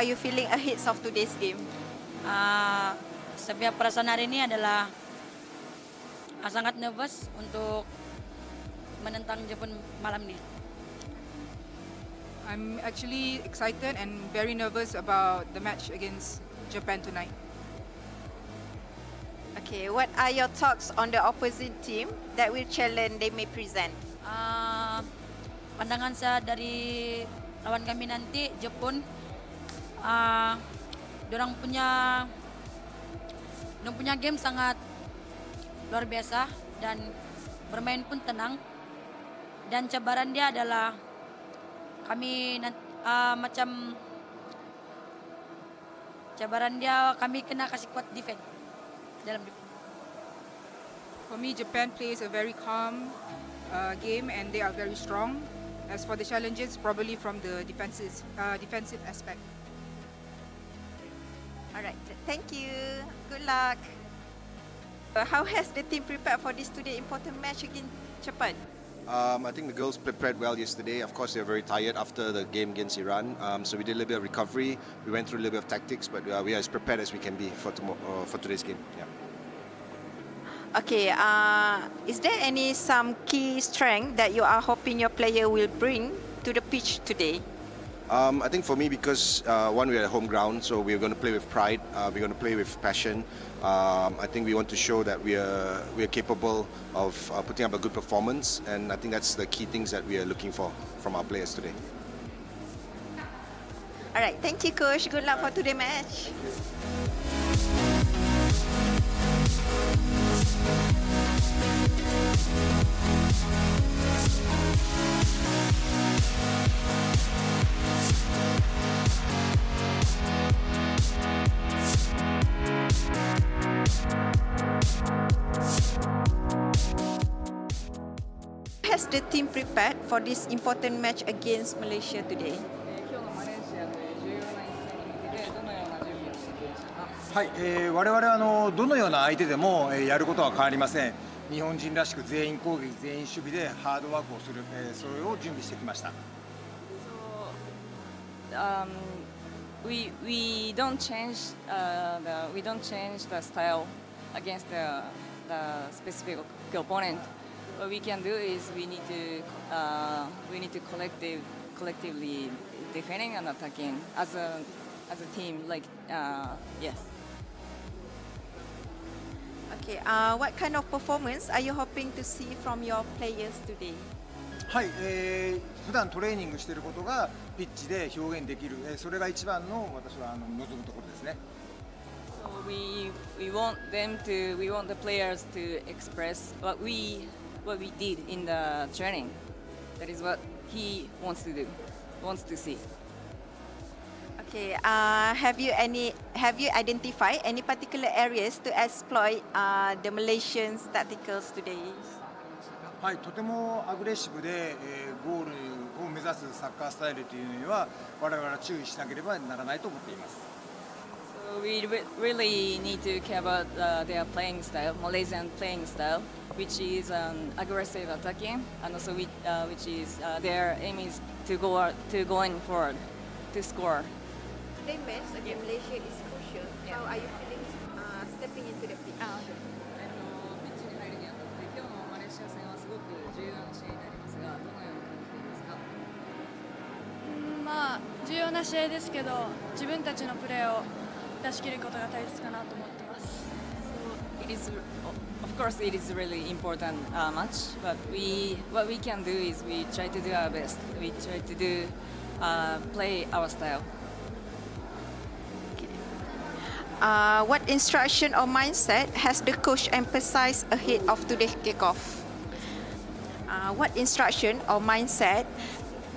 are you feeling ahead of today's game? Setiap perasaan hari ini adalah sangat nervous untuk menentang Jepun malam ini. I'm actually excited and very nervous about the match against Japan tonight. Okay, what are your thoughts on the opposite team that will challenge they may present? Pandangan saya dari lawan kami nanti Jepun, dorang punya game sangat luar biasa dan bermain pun tenang, dan cabaran dia adalah kami kena kasih kuat defense dalam defense. For me, Japan plays a very calm game and they are very strong. As for the challenges, probably from the defensive aspect. All right, thank you. Good luck. How has the team prepared for this today important match against Japan? I think the girls prepared well yesterday. Of course, they were very tired after the game against Iran. So we did a little bit of recovery. We went through a little bit of tactics, but we are as prepared as we can be for today's game. Yeah. Okay, is there some key strength that you are hoping your player will bring to the pitch today? I think for me, because one, we're at home ground, so we're going to play with pride. We're going to play with passion. I think we want to show that we are capable of putting up a good performance, and I think that's the key things that we are looking for from our players today. All right, thank you, Coach. Good luck for today's match. Has the team prepared for this important match against Malaysia today? はい、我々はどのような相手でもやることは変わりません。日本人らしく全員攻撃、全員守備でハードワークをする、それを準備してきました。We don't change the style against the specific opponent. What we can do is we need to collectively defending and attacking as a team. Yes. Okay, what kind of performance are you hoping to see from your players today? はい、普段トレーニングしていることがピッチで表現できる、それが一番の私は望むところですね。So we want the players to express what we did in the training. That is what he wants to see. Okay, have you identified any particular areas to exploit the Malaysians' tacticals today? はい、とてもアグレッシブで、ゴールを目指すサッカースタイルというのには我々は注意しなければならないと思っています。So we really need to care about their playing style, Malaysian playing style, which is aggressive attacking, and also which is their aim is to going forward, to score. Today's match against Malaysia is crucial. How are you feeling stepping into the pitch? ピッチに入るにあたって今日のマレーシア戦はすごく重要な試合になりますが、どのように感じていますか？重要な試合ですけど、自分たちのプレーを出し切ることが大切かなと思ってます。Of course, it is really important match, but what we can do is we try to do our best. We try to play our style. What instruction or mindset has the coach emphasized ahead of today's kickoff? What instruction or mindset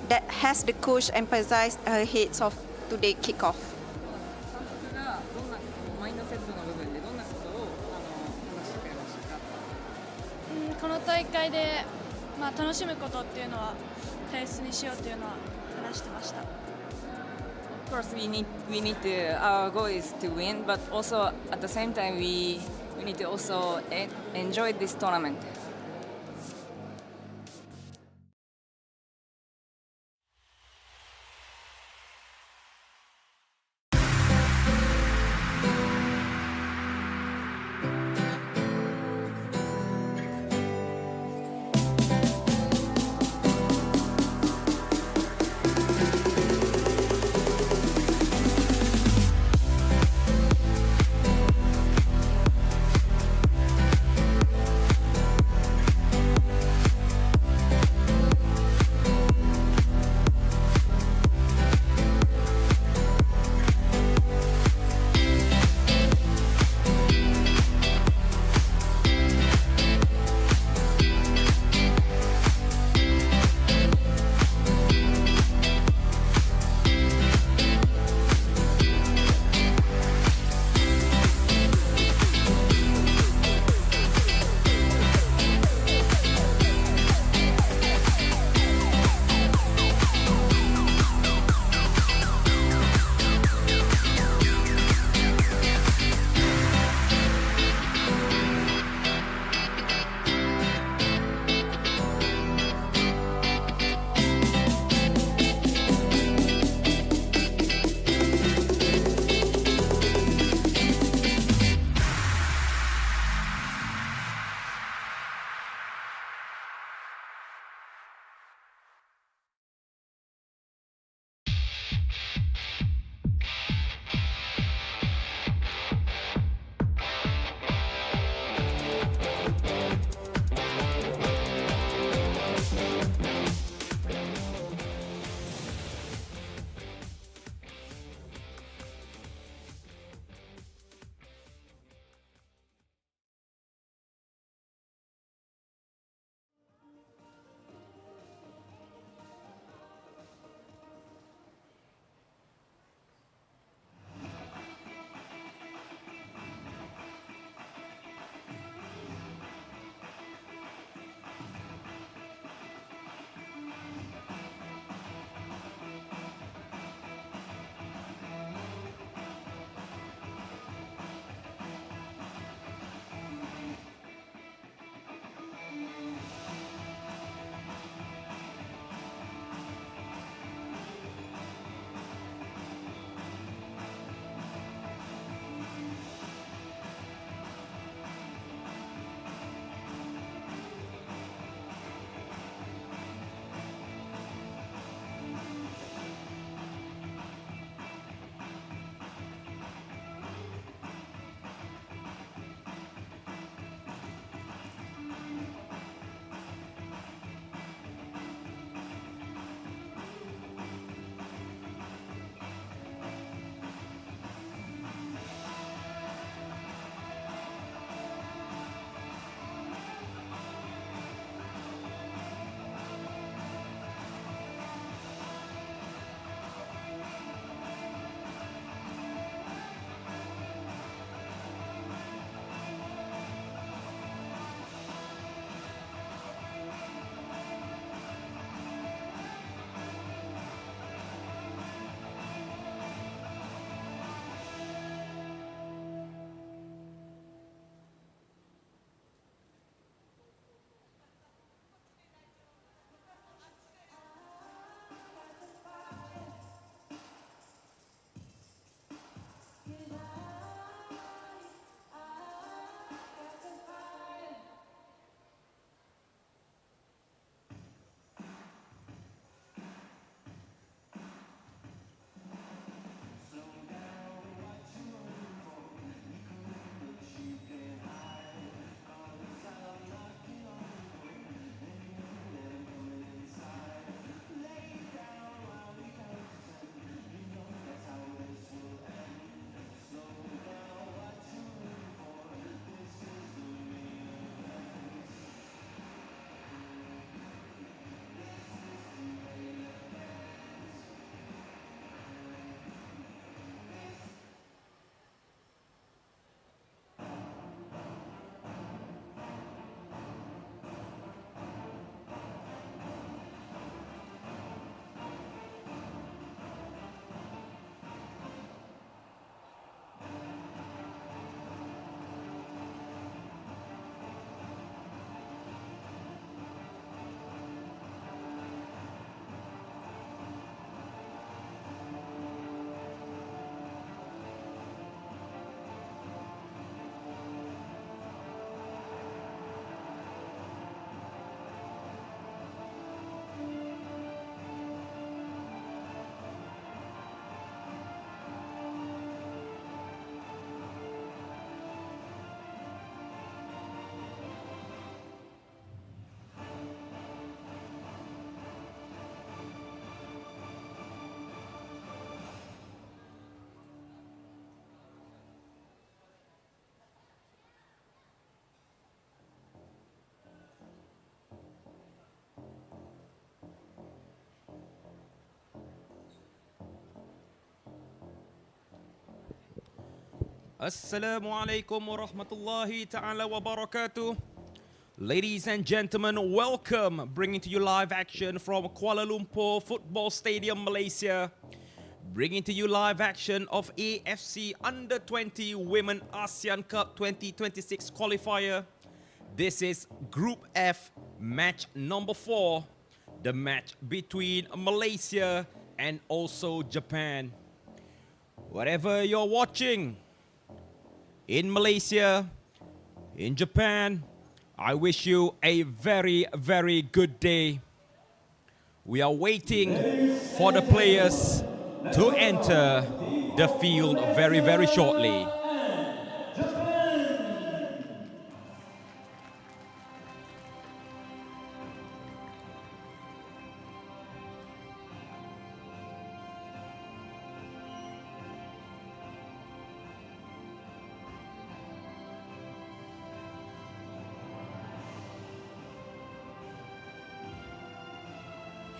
that has the coach emphasized ahead of today's kickoff? 監督がどんなマインドセットの部分でどんなことを話してくれましたか？この大会で、楽しむことっていうのは大切にしようっていうのは話してました。Of course, we need to. Our goal is to win, but also at the same time, we need to also enjoy this tournament. Assalamualaikum warahmatullahi ta'ala wabarakatuh. Ladies and gentlemen, welcome. Bringing to you live action from Kuala Lumpur Football Stadium, Malaysia. Bringing to you live action of AFC Under-20 Women ASEAN Cup 2026 qualifier. This is Group F, match number 4. The match between Malaysia and also Japan. Wherever you're watching, in Malaysia, in Japan, I wish you a very, very good day. We are waiting for the players to enter the field very, very shortly.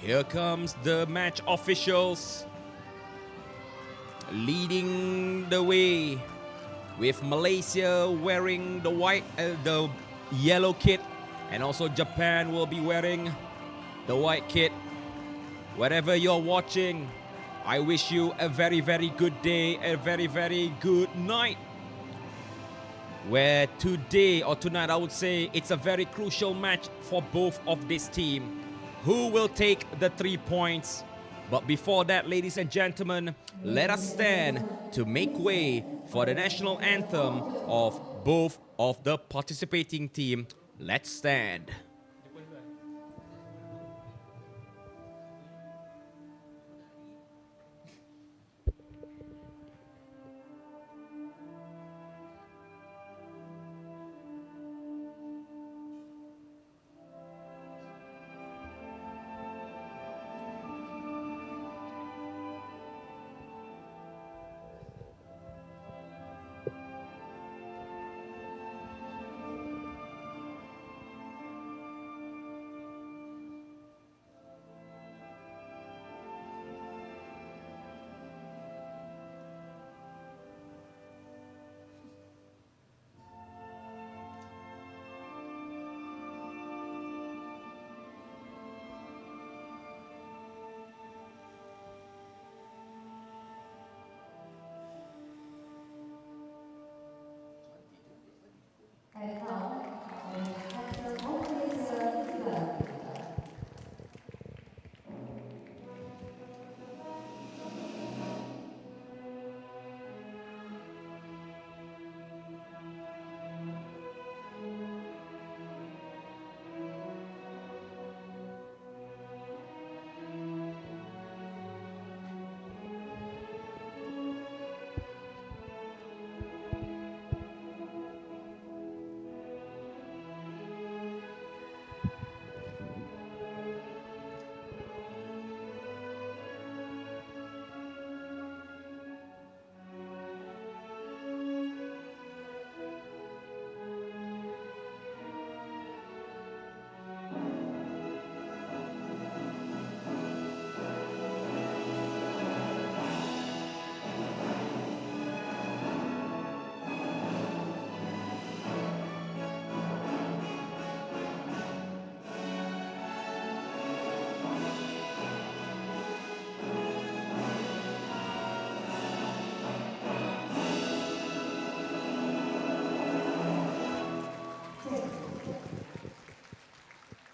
Here comes the match officials leading the way with Malaysia wearing the yellow kit, and also Japan will be wearing the white kit. Wherever you're watching, I wish you a very, very good day, a very, very good night. Where today or tonight, I would say it's a very crucial match for both of this team. Who will take the 3 points? But before that, ladies and gentlemen, let us stand to make way for the national anthem of both of the participating team. Let's stand.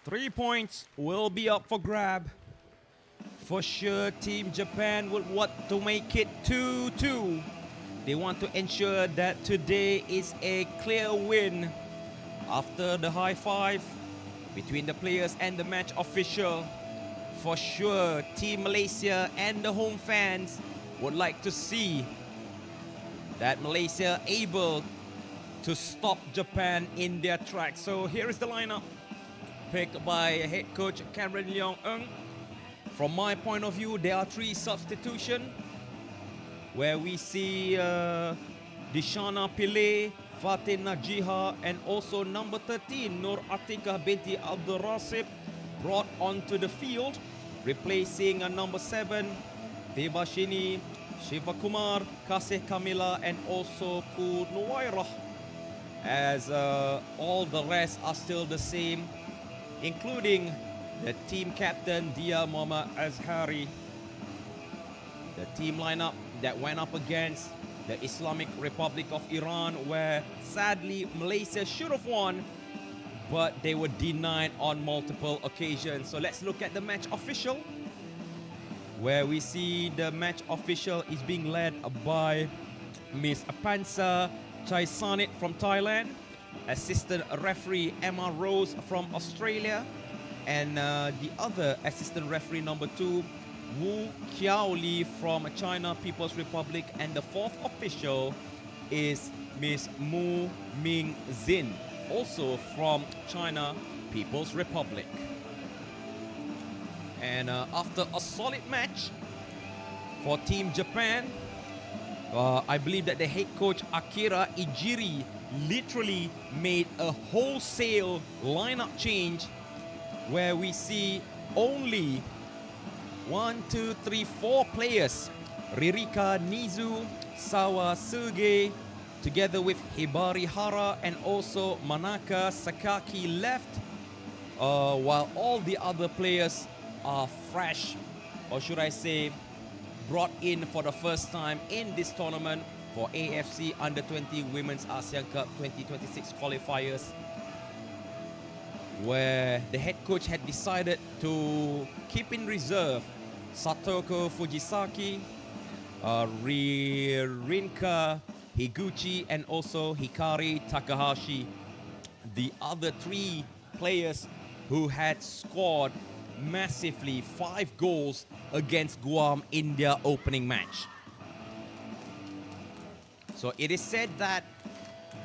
Three points will be up for grab. For sure, Team Japan would want to make it 2-2. They want to ensure that today is a clear win. After the high five between the players and the match official, for sure, Team Malaysia and the home fans would like to see that Malaysia able to stop Japan in their tracks. So here is the lineup picked by head coach Cameron Leong Ng. From my point of view, there are 3 substitutions where we see Dishana Pillay, Fatin Najiha, and also number 13, Nur Atika binti Abdul Rasib, brought onto the field, replacing number 7, Debashini Shiva Kumar, Kasih Kamila, and also Ku Nuwairah, as all the rest are still the same, including the team captain Dia Muhammad Azhari. The team lineup that went up against the Islamic Republic of Iran, where sadly Malaysia should have won, but they were denied on multiple occasions. So let's look at the match official, where we see the match official is being led by Miss Apansa Chaisanit from Thailand, assistant referee Emma Rose from Australia, and the other assistant referee number 2, Wu Qiaoli from China People's Republic, and the fourth official is Miss Mu Ming Zin, also from China People's Republic. And after a solid match for Team Japan, I believe that the head coach Akira Ijiri literally made a wholesale lineup change, where we see only 4 players: Ririka Nizu, Sawa Suge, together with Hibari Hara and also Manaka Sakaki left, while all the other players are fresh, or should I say brought in for the first time in this tournament for AFC Under-20 Women's ASEAN Cup 2026 qualifiers, where the head coach had decided to keep in reserve Satoko Fujisaki, Rinka Higuchi, and also Hikari Takahashi, the other 3 players who had scored massively 5 goals against Guam in their opening match. So it is said that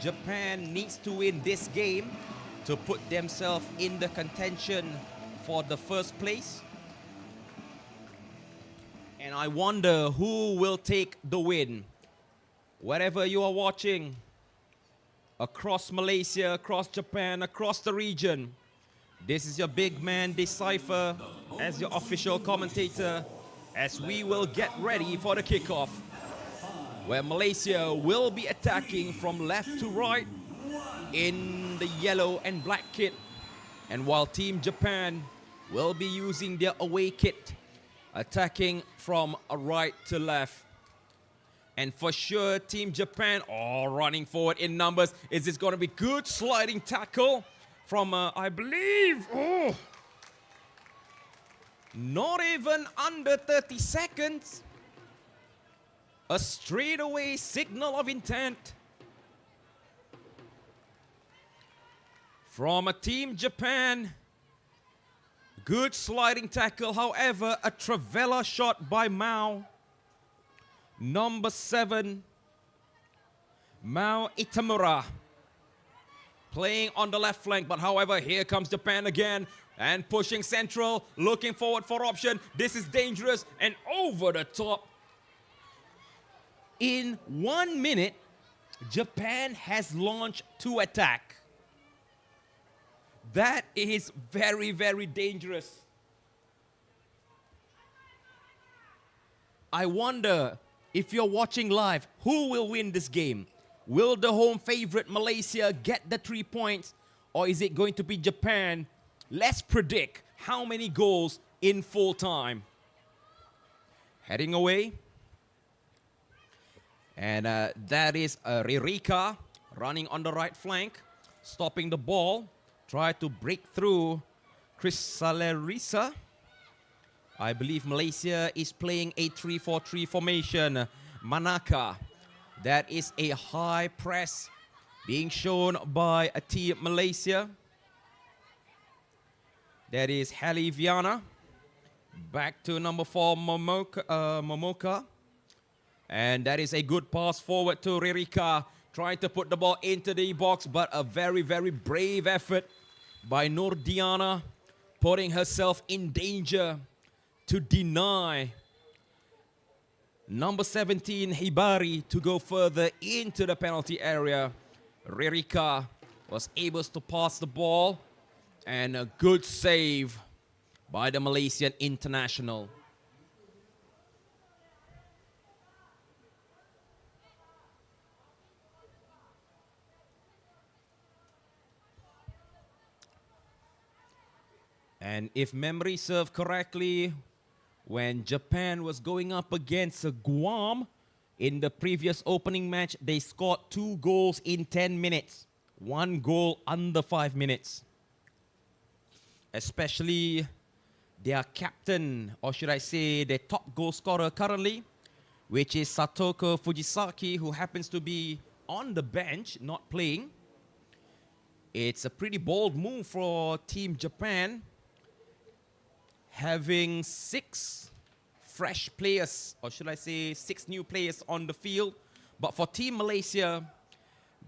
Japan needs to win this game to put themselves in the contention for the first place. And I wonder who will take the win. Wherever you are watching, across Malaysia, across Japan, across the region, this is your big man Decipher as your official commentator, as we will get ready for the kickoff, where Malaysia will be attacking from left to right in the yellow and black kit, and while Team Japan will be using their away kit, attacking from right to left. And for sure, Team Japan, running forward in numbers. Is this going to be good sliding tackle from, I believe, not even under 30 seconds. A straightaway signal of intent from a Team Japan. Good sliding tackle, however, a Travella shot by Mao. Number 7, Mao Itamura, playing on the left flank, but however, here comes Japan again and pushing central, looking forward for option. This is dangerous and over the top. In 1 minute, Japan has launched 2 attacks. That is very, very dangerous. I wonder, if you're watching live, who will win this game? Will the home favorite Malaysia get the 3 points, or is it going to be Japan? Let's predict how many goals in full time. Heading away. And that is Ririka running on the right flank, stopping the ball. Try to break through Chris Salerisa. I believe Malaysia is playing a 3-4-3 formation. Manaka. That is a high press being shown by a team Malaysia. That is Hali Viana. Back to number 4, Momoka. And that is a good pass forward to Ririka. Trying to put the ball into the box, but a very, very brave effort by Nordiana, putting herself in danger to deny number 17, Hibari, to go further into the penalty area. Ririka was able to pass the ball, and a good save by the Malaysian international. And if memory serves correctly, when Japan was going up against Guam in the previous opening match, they scored 2 goals in 10 minutes. 1 goal under 5 minutes. Especially their captain, or should I say their top goal scorer currently, which is Satoko Fujisaki, who happens to be on the bench, not playing. It's a pretty bold move for Team Japan, having 6 fresh players, or should I say 6 new players on the field. But for Team Malaysia,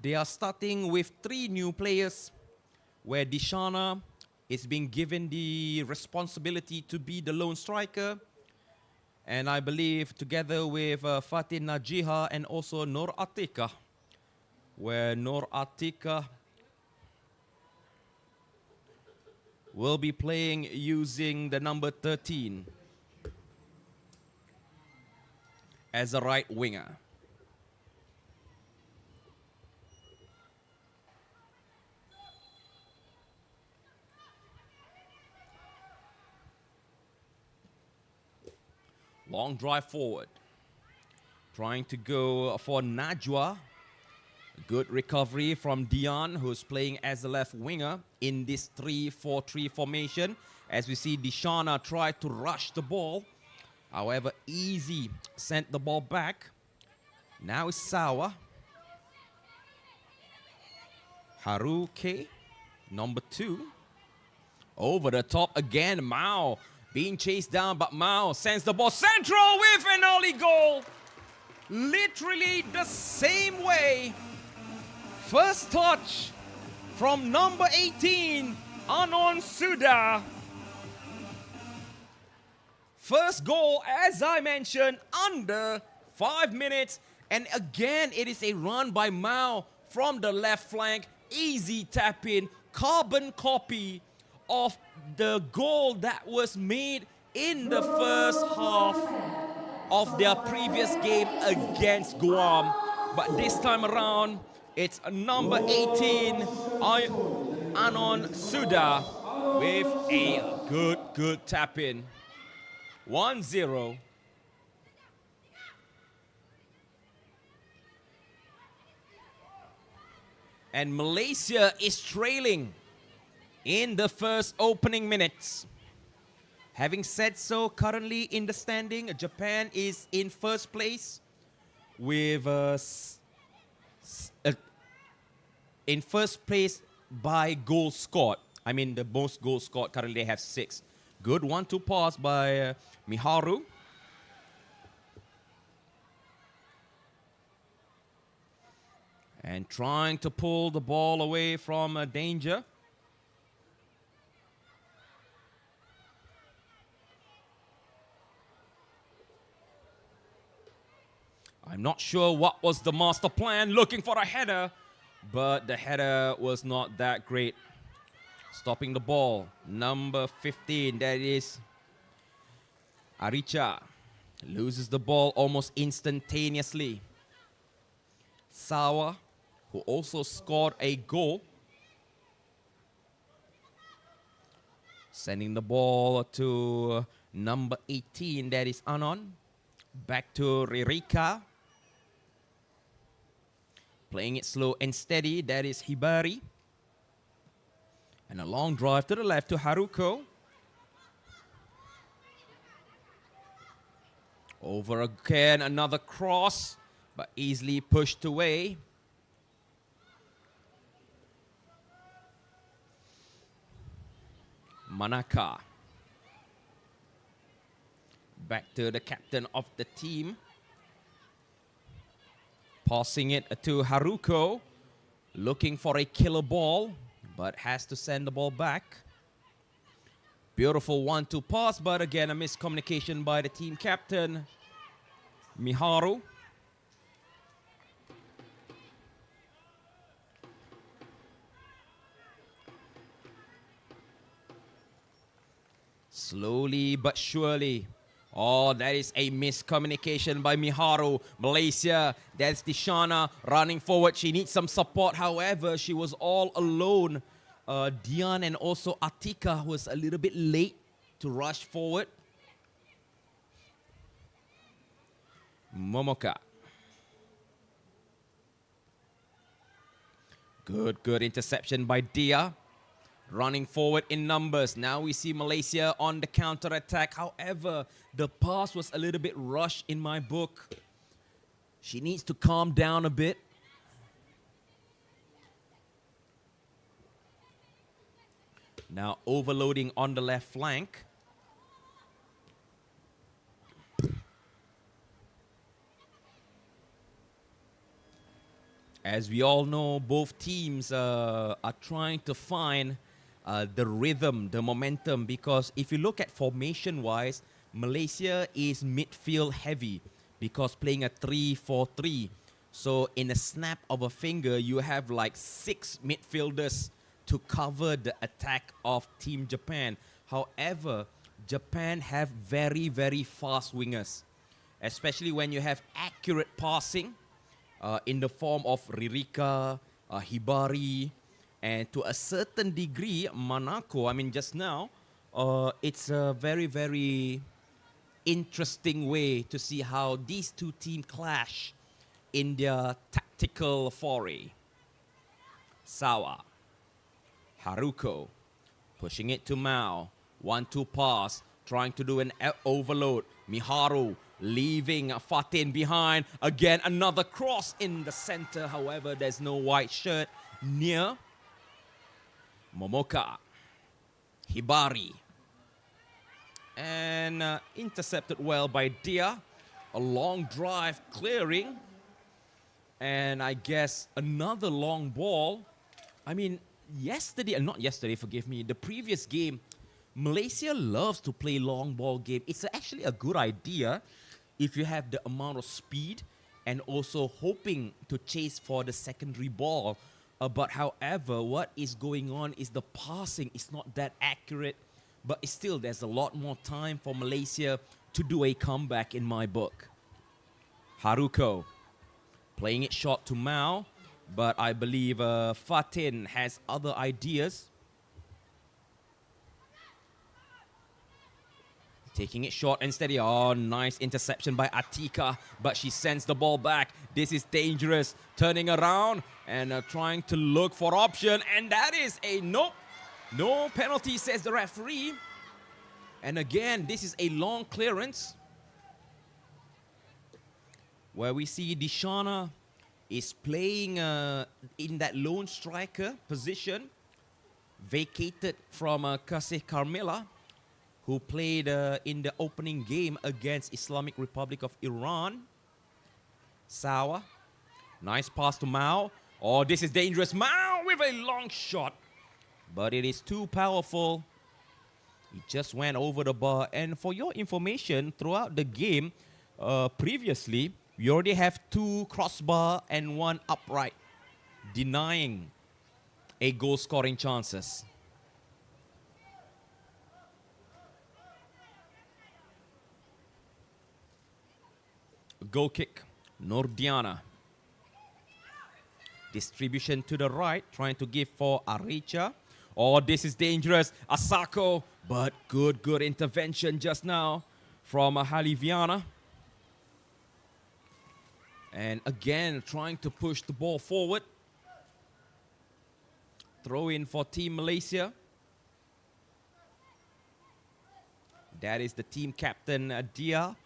they are starting with 3 new players, where Dishana is being given the responsibility to be the lone striker. And I believe together with Fatin Najiha and also Nur Atika, where Nur Atika will be playing using the number 13 as a right winger. Long drive forward. Trying to go for Najwa. Good recovery from Dion, who's playing as a left winger in this 3-4-3 formation. As we see Dishana try to rush the ball. However, Easy sent the ball back. Now it's Sawa. Haruke, number 2. Over the top again, Mao. Being chased down, but Mao sends the ball central with an early goal. Literally the same way. First touch from number 18, Anon Suda. First goal, as I mentioned, under 5 minutes. And again, it is a run by Mao from the left flank. Easy tap in, carbon copy of the goal that was made in the first half of their previous game against Guam. But this time around, it's number 18, Anon Suda, with a good tap in. 1-0. And Malaysia is trailing in the first opening minutes. Having said so, currently in the standing, Japan is in first place with in first place by goals scored. I mean, the most goals scored, currently they have 6. Good 1-2 pass by Miharu. And trying to pull the ball away from danger. I'm not sure what was the master plan, looking for a header, but the header was not that great. Stopping the ball, number 15, that is Aricha. Loses the ball almost instantaneously. Sawa, who also scored a goal. Sending the ball to number 18, that is Anon. Back to Ririka. Playing it slow and steady, that is Hibari. And a long drive to the left to Haruko. Over again, another cross, but easily pushed away. Manaka. Back to the captain of the team. Passing it to Haruko. Looking for a killer ball, but has to send the ball back. Beautiful 1-2 pass, but again, a miscommunication by the team captain, Miharu. Slowly but surely. Oh, that is a miscommunication by Miharu. Malaysia, that's Dishana running forward. She needs some support. However, she was all alone Dian and also Atika was a little bit late to rush forward. Momoka. Good interception by Dia. Running forward in numbers. Now we see Malaysia on the counter attack. However, the pass was a little bit rushed in my book. She needs to calm down a bit. Now overloading on the left flank. As we all know, both teams are trying to find the rhythm, the momentum, because if you look at formation-wise, Malaysia is midfield heavy because playing a 3-4-3. So in a snap of a finger, you have like 6 midfielders to cover the attack of Team Japan. However, Japan have very, very fast wingers, especially when you have accurate passing in the form of Ririka, Hibari, and to a certain degree, Manako. I mean, just now, it's a very, very interesting way to see how these two teams clash in their tactical foray. Sawa. Haruko. Pushing it to Mao. 1-2 pass. Trying to do an overload. Miharu leaving Fatin behind. Again, another cross in the center. However, there's no white shirt near. Momoka. Hibari. And intercepted well by Dia. A long drive clearing. And I guess another long ball. I mean, not yesterday, forgive me. The previous game, Malaysia loves to play long ball game. It's actually a good idea if you have the amount of speed and also hoping to chase for the secondary ball. But however, what is going on is the passing is not that accurate. But still, there's a lot more time for Malaysia to do a comeback in my book. Haruko playing it short to Mao. But I believe Fatin has other ideas. Taking it short and steady. Oh, nice interception by Atika. But she sends the ball back. This is dangerous. Turning around and trying to look for option. And that is a nope. No penalty, says the referee. And again, this is a long clearance. Where we see Dishana is playing in that lone striker position. Vacated from Kasih Carmela, who played in the opening game against Islamic Republic of Iran. Sawa. Nice pass to Mao. Oh, this is dangerous. Mao with a long shot. But it is too powerful. He just went over the bar. And for your information, throughout the game, previously, we already have 2 crossbar and 1 upright, denying a goal scoring chances. Goal kick, Nordiana. Distribution to the right, trying to give for Aricha. Oh, this is dangerous. Asako, but good intervention just now from Haliviana. And again, trying to push the ball forward. Throw in for Team Malaysia. That is the team captain, Dia.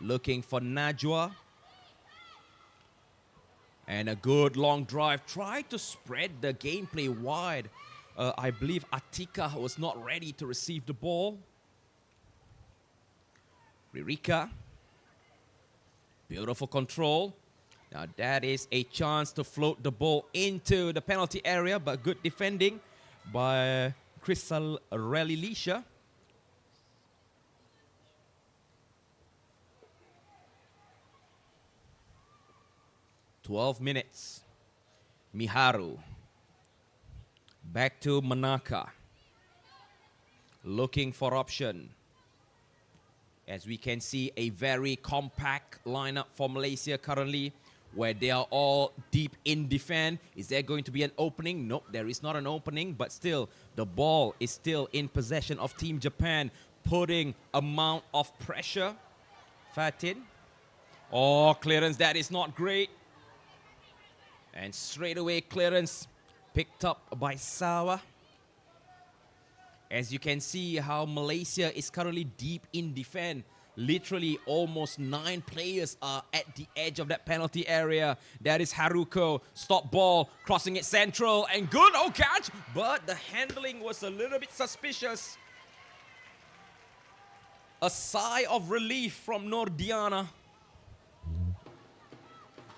Looking for Najwa. And a good long drive. Try to spread the gameplay wide. I believe Atika was not ready to receive the ball. Ririka. Beautiful control. Now that is a chance to float the ball into the penalty area, but good defending by Crystal Relilisha. "12 minutes. Miharu. Back to Manaka. Looking for option. As we can see, a very compact lineup for Malaysia currently where they are all deep in defense. Is there going to be an opening? Nope, there is not an opening, but still, the ball is still in possession of Team Japan, putting amount of pressure. Fatin. Oh, clearance, that is not great. And straight away, clearance picked up by Sawa. As you can see how Malaysia is currently deep in defense. Literally almost 9 players are at the edge of that penalty area. That is Haruko. Stop ball, crossing it central, and good, oh catch! But the handling was a little bit suspicious. A sigh of relief from Nordiana.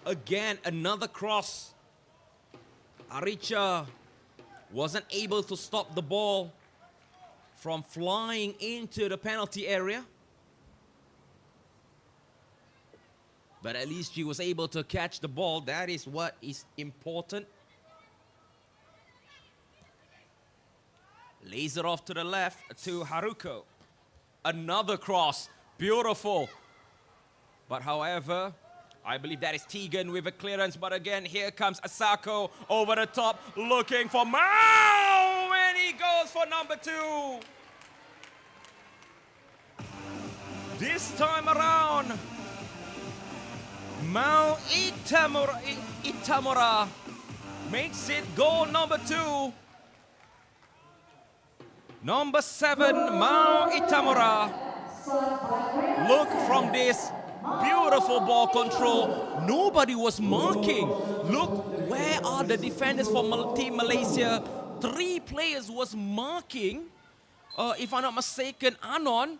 Again, another cross. Aricha wasn't able to stop the ball from flying into the penalty area. But at least she was able to catch the ball. That is what is important. Laser off to the left to Haruko. Another cross. Beautiful. But however, I believe that is Tegan with a clearance. But again, here comes Asako over the top looking for Mao. And he goes for number 2. This time around, Mao Itamura makes it goal number 2. Number 7, Mao Itamura. Look from this beautiful ball control. Nobody was marking. Look, where are the defenders for Team Malaysia? 3 players was marking, if I'm not mistaken, Anon,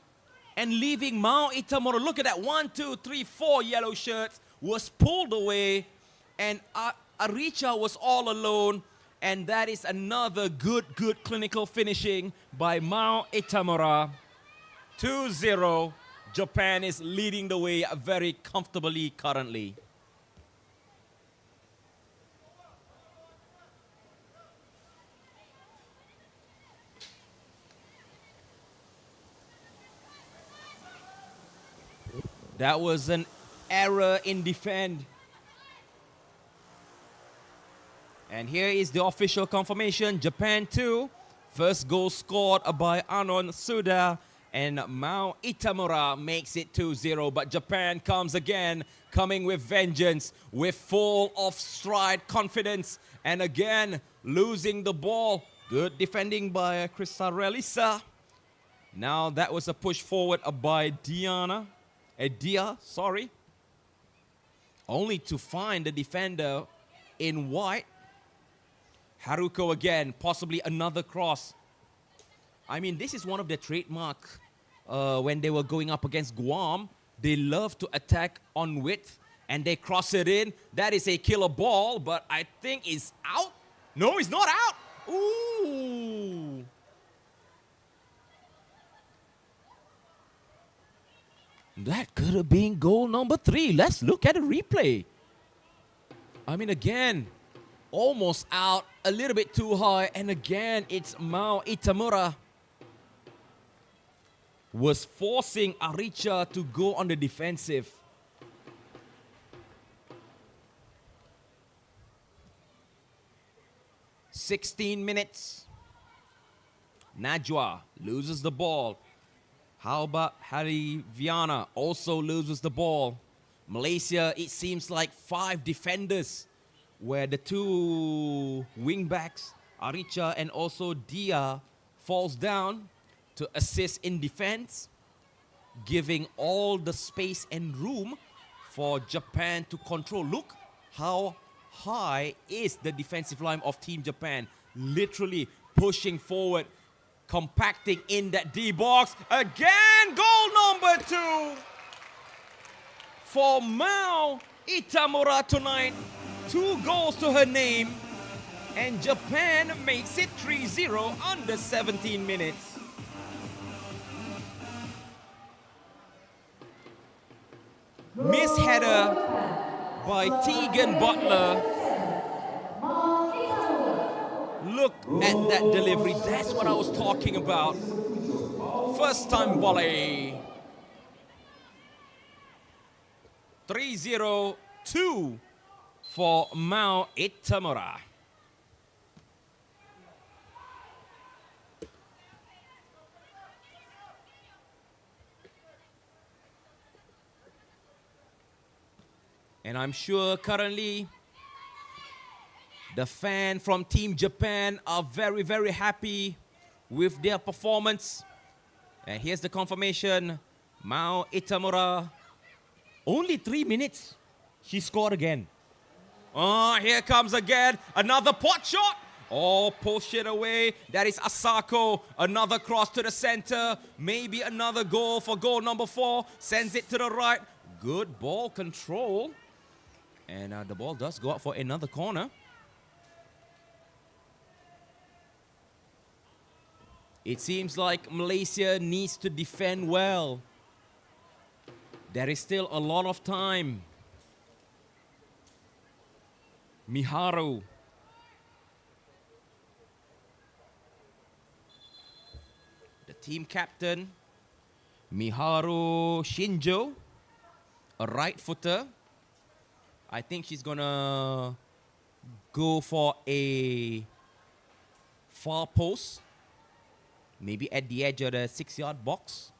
and leaving Mao Itamura. Look at that, 1, 2, 3, 4 yellow shirts was pulled away, and Aricha was all alone. And that is another good clinical finishing by Mao Itamura. 2-0. Japan is leading the way very comfortably currently. That was an error in defense. And here is the official confirmation. Japan 2. First goal scored by Anon Suda. And Mao Itamura makes it 2-0. But Japan comes again, coming with vengeance, with full of stride, confidence. And again, losing the ball. Good defending by Crisarelisa. Now that was a push forward by Dia, sorry. Only to find the defender in white. Haruko again, possibly another cross. I mean, this is one of the trademark when they were going up against Guam. They love to attack on width and they cross it in. That is a killer ball, but I think it's out. No, it's not out. Ooh. That could have been goal number 3. Let's look at a replay. I mean, again, almost out, a little bit too high. And again, it's Mao Itamura was forcing Aricha to go on the defensive. "16 minutes. Najwa loses the ball. How about Hari Viana also loses the ball? Malaysia, it seems like 5 defenders, where the 2 wingbacks, Aricha and also Dia, falls down to assist in defense, giving all the space and room for Japan to control. Look how high is the defensive line of Team Japan, literally pushing forward, compacting in that D box. Again, goal number 2 for Mao Itamura tonight. 2 goals to her name, and Japan makes it 3-0 under 17 minutes. Miss header by Tegan Butler. Look at that delivery. That's what I was talking about. First time volley. 3-0 to for Mao Itamura. And I'm sure currently the fans from Team Japan are very, very happy with their performance. And here's the confirmation. Mao Itamura, only 3 minutes, she scored again. Oh, here comes again, another pot shot. Oh, push it away. That is Asako. Another cross to the center. Maybe another goal for goal number 4. Sends it to the right. Good ball control. And the ball does go up for another corner. It seems like Malaysia needs to defend well. There is still a lot of time. Miharu. The team captain, Miharu Shinjo, a right footer. I think she's gonna go for a far post, maybe at the edge of the 6-yard box.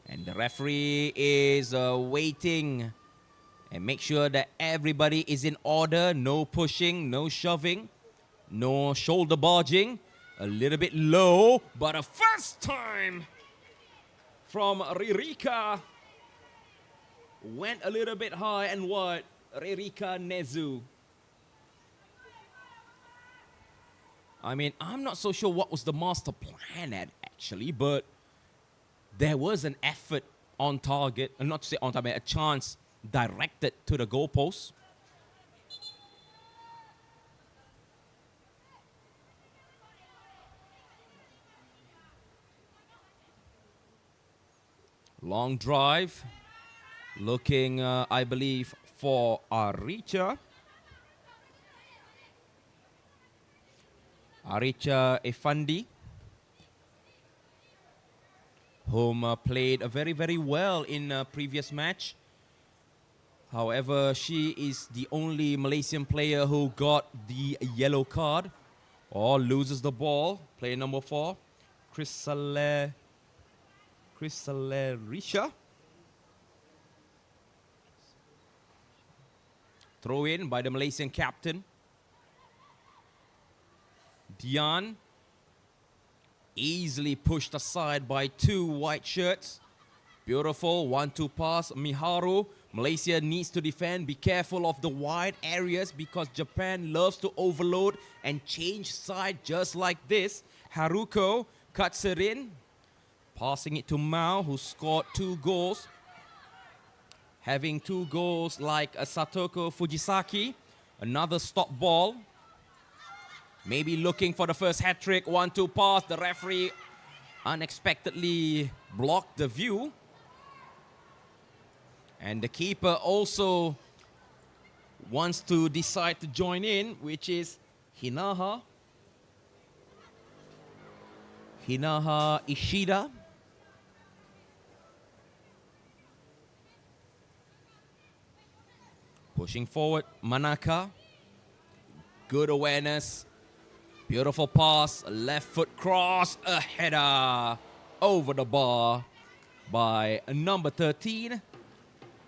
And the referee is waiting and make sure that everybody is in order. No pushing, no shoving, no shoulder barging. A little bit low, but a first time from Ririka. Went a little bit high and wide. Ririka Nezu. I mean, I'm not so sure what was the master plan actually, but there was an effort on target, not to say on target, a chance directed to the goalpost. Long drive, looking, I believe, for Aricha. Aricha Efandi, whom played very, very well in a previous match. However, she is the only Malaysian player who got the yellow card or loses the ball. Player number 4, Risha. Throw in by the Malaysian captain. Dian, easily pushed aside by 2 white shirts. Beautiful 1-2 pass. Miharu, Malaysia needs to defend. Be careful of the wide areas because Japan loves to overload and change side just like this. Haruko cuts it in, passing it to Mao, who scored 2 goals. Having 2 goals like Satoko Fujisaki, another stop ball. Maybe looking for the first hat-trick. 1-2 pass. The referee unexpectedly blocked the view. And the keeper also wants to decide to join in, which is Hinaha Ishida. Pushing forward, Manaka. Good awareness. Beautiful pass, a left foot cross, a header over the bar by number 13,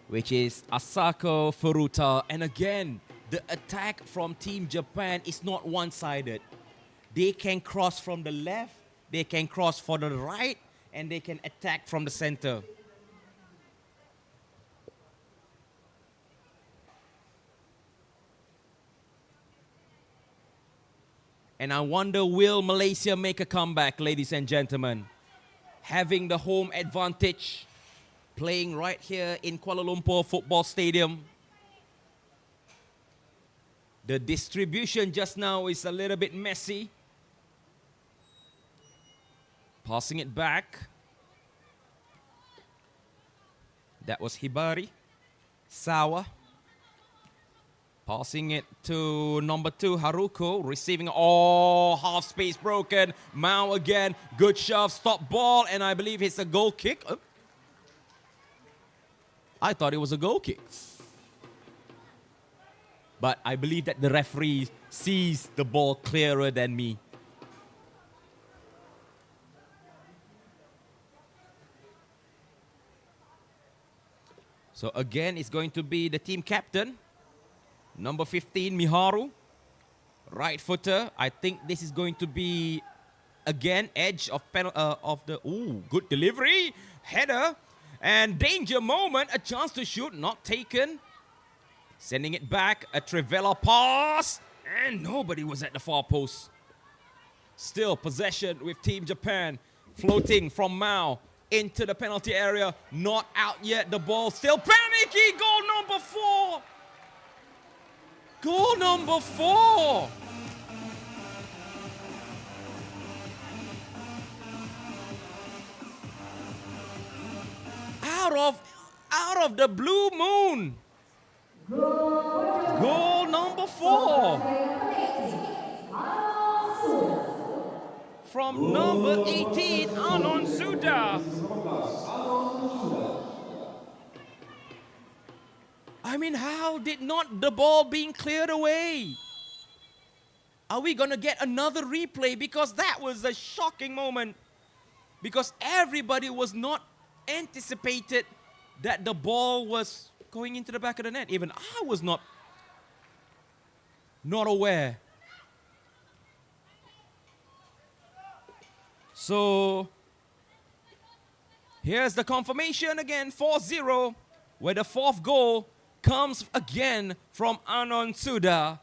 which is Asako Furuta. And again, the attack from Team Japan is not one-sided. They can cross from the left, they can cross for the right, and they can attack from the center. And I wonder, will Malaysia make a comeback, ladies and gentlemen? Having the home advantage, playing right here in Kuala Lumpur Football Stadium. The distribution just now is a little bit messy. Passing it back. That was Hibari. Sawa. Passing it to number 2, Haruko. Receiving, half space broken. Mao again. Good shove, stop ball, and I believe it's a goal kick. I thought it was a goal kick. But I believe that the referee sees the ball clearer than me. So again, it's going to be the team captain, number 15, Miharu. Right footer. I think this is going to be, again, edge of the... Ooh, good delivery. Header. And danger moment. A chance to shoot. Not taken. Sending it back. A Trivela pass. And nobody was at the far post. Still possession with Team Japan. Floating from Mao into the penalty area. Not out yet. The ball still panicky. Goal number 4. Goal number 4. Out of the blue moon. Goal number 4. From number 18, Anon Suda. I mean, how did not the ball being cleared away? Are we going to get another replay? Because that was a shocking moment. Because everybody was not anticipated that the ball was going into the back of the net. Even I was not aware. So here's the confirmation again, 4-0, where the 4th goal comes again from Anon Suda.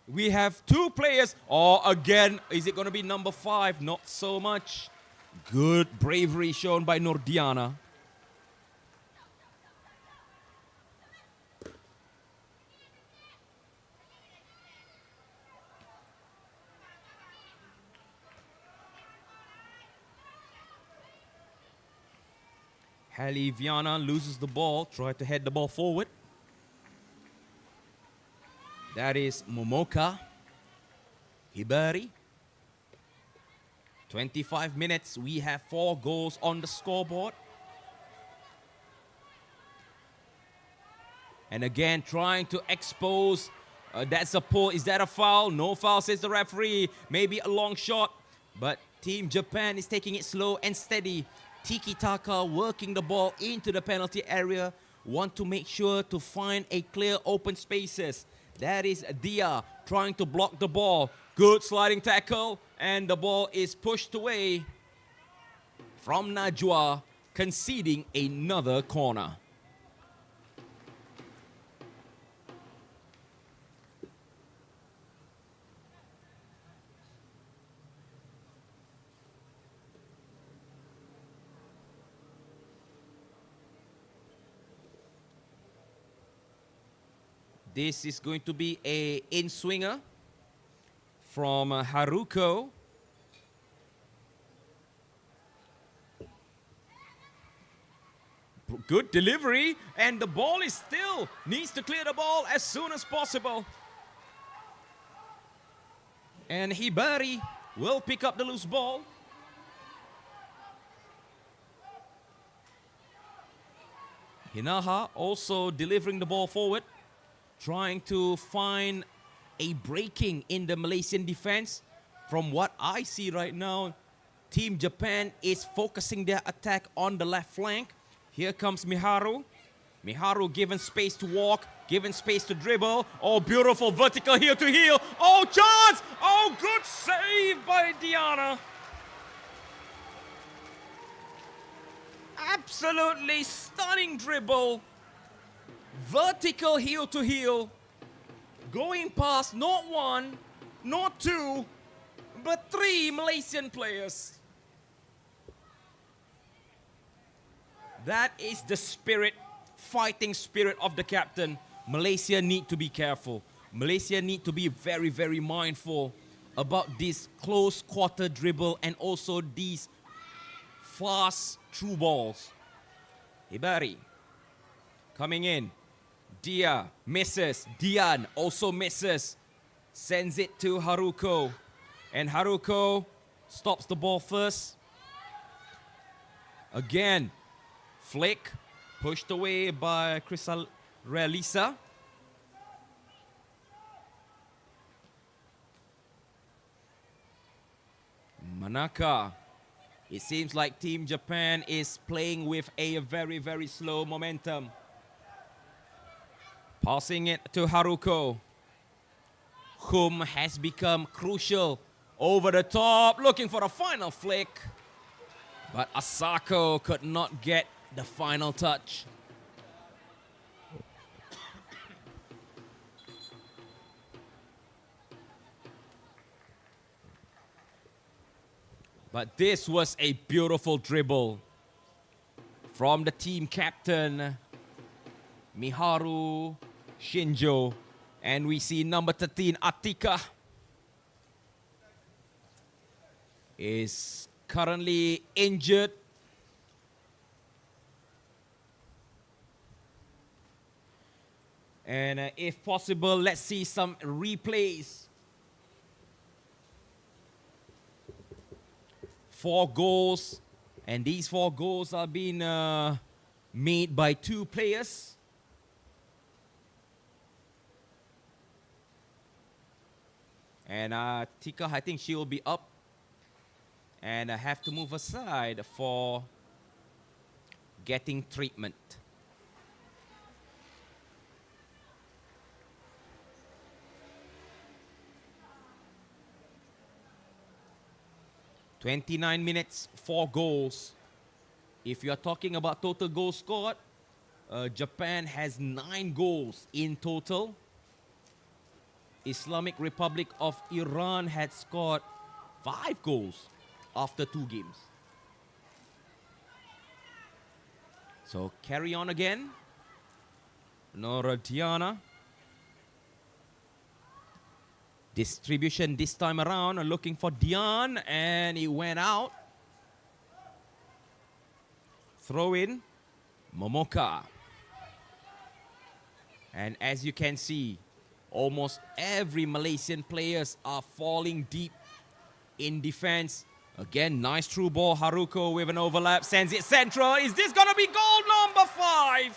We have 2 players. Oh, again, is it going to be number 5? Not so much. Good bravery shown by Nordiana. Hallie Viana loses the ball, tried to head the ball forward. That is Momoka Hibari. 25 minutes, we have 4 goals on the scoreboard. And again, trying to expose, that's a pull. Is that a foul? No foul, says the referee. Maybe a long shot, but Team Japan is taking it slow and steady. Tiki-taka working the ball into the penalty area. Want to make sure to find a clear open spaces. That is Dia trying to block the ball. Good sliding tackle. And the ball is pushed away from Najwa, conceding another corner. This is going to be a in-swinger from Haruko. Good delivery, and the ball is still needs to clear the ball as soon as possible. And Hibari will pick up the loose ball. Hinaha also delivering the ball forward, trying to find a breaking in the Malaysian defense. From what I see right now, Team Japan is focusing their attack on the left flank. Here comes Miharu. Miharu given space to walk, given space to dribble. Oh, beautiful vertical heel to heel. Oh, chance! Oh, good save by Diana. Absolutely stunning dribble. Vertical heel to heel. Going past not 1, not 2, but 3 Malaysian players. That is the spirit, fighting spirit of the captain. Malaysia need to be careful. Malaysia need to be very, very mindful about this close quarter dribble and also these fast through balls. Hibari coming in. Dia misses. Dian also misses. Sends it to Haruko. And Haruko stops the ball first. Again, flick, Pushed away by Realisa. Manaka. It seems like Team Japan is playing with a very, very slow momentum. Passing it to Haruko, whom has become crucial over the top, looking for a final flick. But Asako could not get the final touch. But this was a beautiful dribble from the team captain, Miharu Shinjo. And we see number 13, Atika, is currently injured. And if possible, let's see some replays. 4 goals, and these 4 goals are being made by 2 players. And Tika, I think she will be up, and I have to move aside for getting treatment. "29 minutes, 4 goals. If you are talking about total goals scored, Japan has 9 goals in total. Islamic Republic of Iran had scored 5 goals after 2 games. So carry on again. Noradiana. Distribution this time around, looking for Dian, and he went out. Throw in, Momoka. And as you can see, almost every Malaysian players are falling deep in defense. Again, nice through ball. Haruko with an overlap, sends it central. Is this gonna be goal number 5?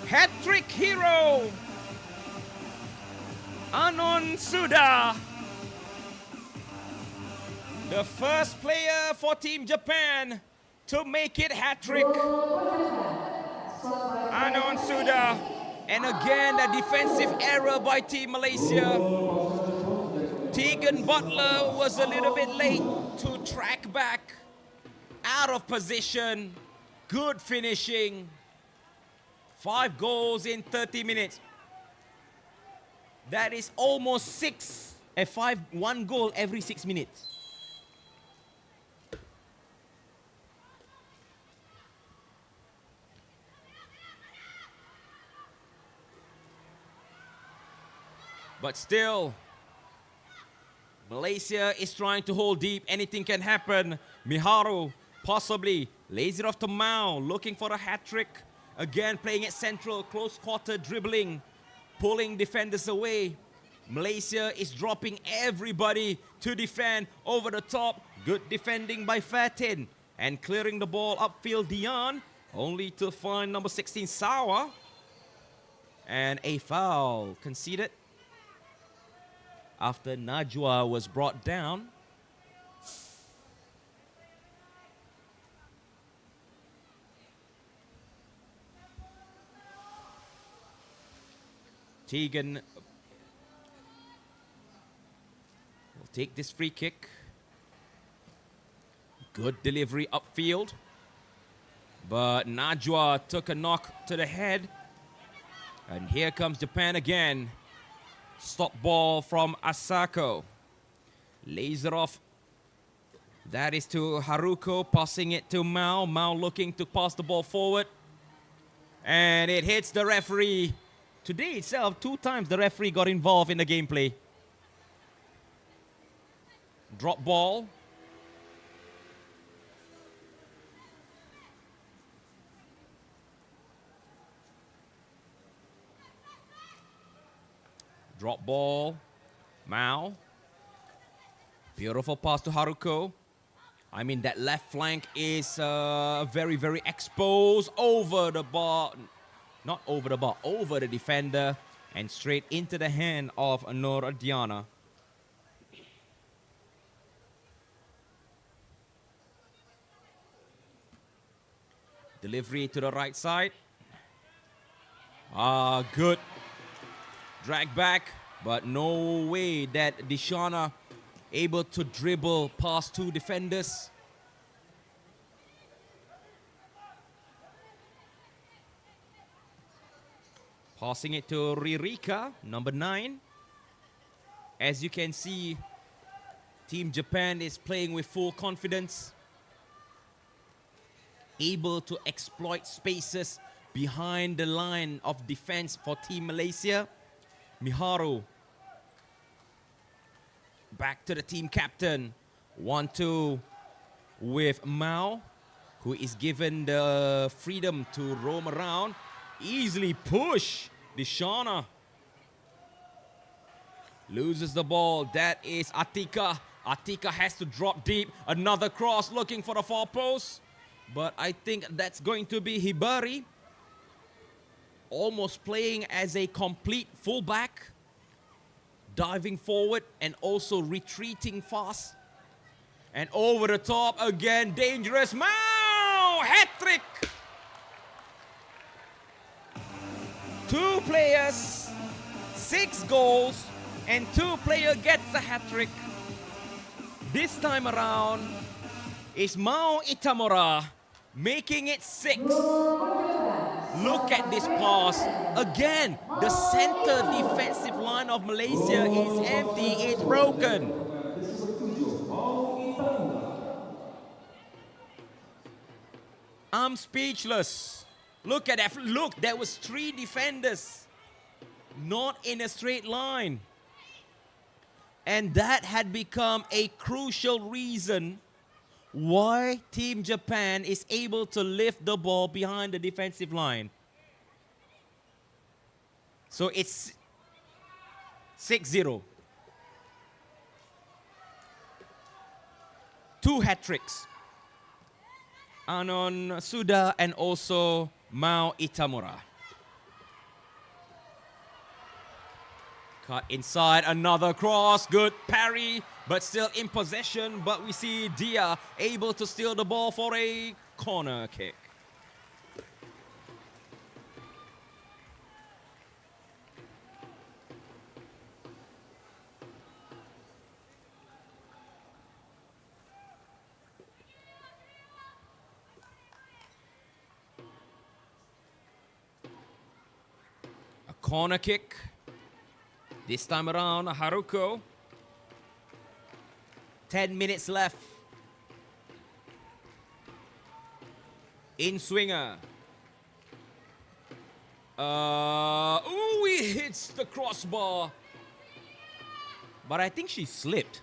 Hat-trick hero, Anon Suda, the first player for Team Japan to make it hat-trick. Anon Suda, and again a defensive error by Team Malaysia. Tegan Butler was a little bit late to track back, out of position. Good finishing. 5 goals in 30 minutes. That is almost 1 goal every 6 minutes. But still, Malaysia is trying to hold deep. Anything can happen. Miharu possibly lays it off to Mao, looking for a hat-trick. Again, playing it central, close quarter dribbling, pulling defenders away. Malaysia is dropping everybody to defend over the top. Good defending by Fatin, and clearing the ball upfield, Dian, only to find number 16, Sawa. And a foul conceded after Najwa was brought down. Tegan will take this free kick. Good delivery upfield, but Najwa took a knock to the head. And here comes Japan again. Stop ball from Asako. Laser off. That is to Haruko, passing it to Mao. Mao looking to pass the ball forward. And it hits the referee. Today itself, 2 times the referee got involved in the gameplay. Drop ball. Drop ball. Mao. Beautiful pass to Haruko. I mean, that left flank is very, very exposed over the bar. Not over the bar, over the defender. And straight into the hand of Nur Diana. Delivery to the right side. Good. Drag back, but no way that Dishana able to dribble past two defenders. Passing it to Ririka, number 9. As you can see, Team Japan is playing with full confidence, able to exploit spaces behind the line of defense for Team Malaysia. Miharu, back to the team captain. 1-2 with Mao, who is given the freedom to roam around. Easily push. Dishana loses the ball. That is Atika. Atika has to drop deep. Another cross looking for the far post. But I think that's going to be Hibari. Almost playing as a complete fullback. Diving forward and also retreating fast. And over the top again. Dangerous. Mao! Hat-trick! 2 players, 6 goals, and 2 players gets a hat-trick. This time around is Mao Itamura making it 6. Look at this pass. Again, the center defensive line of Malaysia is empty, it's broken. I'm speechless. Look at that. Look, there was 3 defenders. Not in a straight line. And that had become a crucial reason why Team Japan is able to lift the ball behind the defensive line. So it's 6-0. 2 hat-tricks. Anon Suda and also Mao Itamura. Cut inside, another cross, good parry, but still in possession. But we see Dia able to steal the ball for a corner kick. Corner kick. This time around, Haruko. 10 minutes left. In swinger. Ooh, he hits the crossbar. But I think she slipped.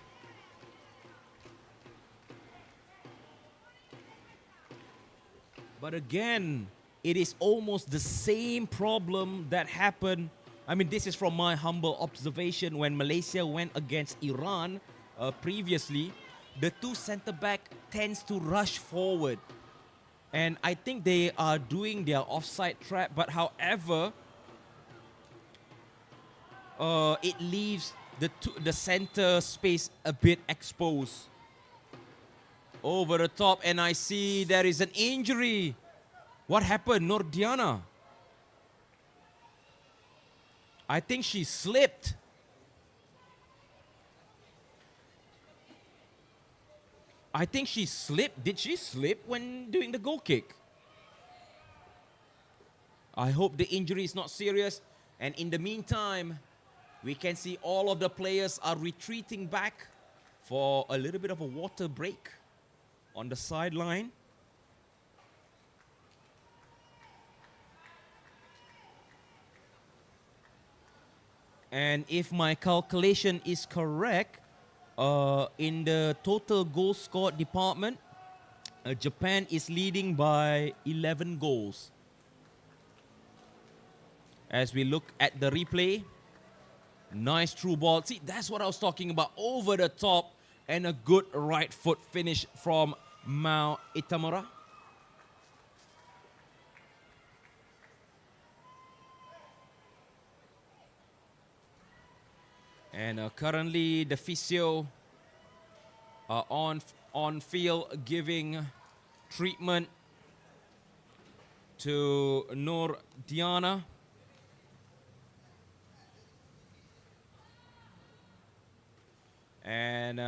But again, it is almost the same problem that happened. I mean, this is from my humble observation when Malaysia went against Iran previously. The 2 centre-back tends to rush forward. And I think they are doing their offside trap. But however, it leaves the center space a bit exposed. Over the top, and I see there is an injury. What happened, Nur Diana? I think she slipped. I think she slipped. Did she slip when doing the goal kick? I hope the injury is not serious. And in the meantime, we can see all of the players are retreating back for a little bit of a water break on the sideline. And if my calculation is correct, in the total goal scored department, Japan is leading by 11 goals. As we look at the replay, nice through ball. See, that's what I was talking about. Over the top and a good right foot finish from Mao Itamura. And currently the physio are on field giving treatment to Nur Diana. And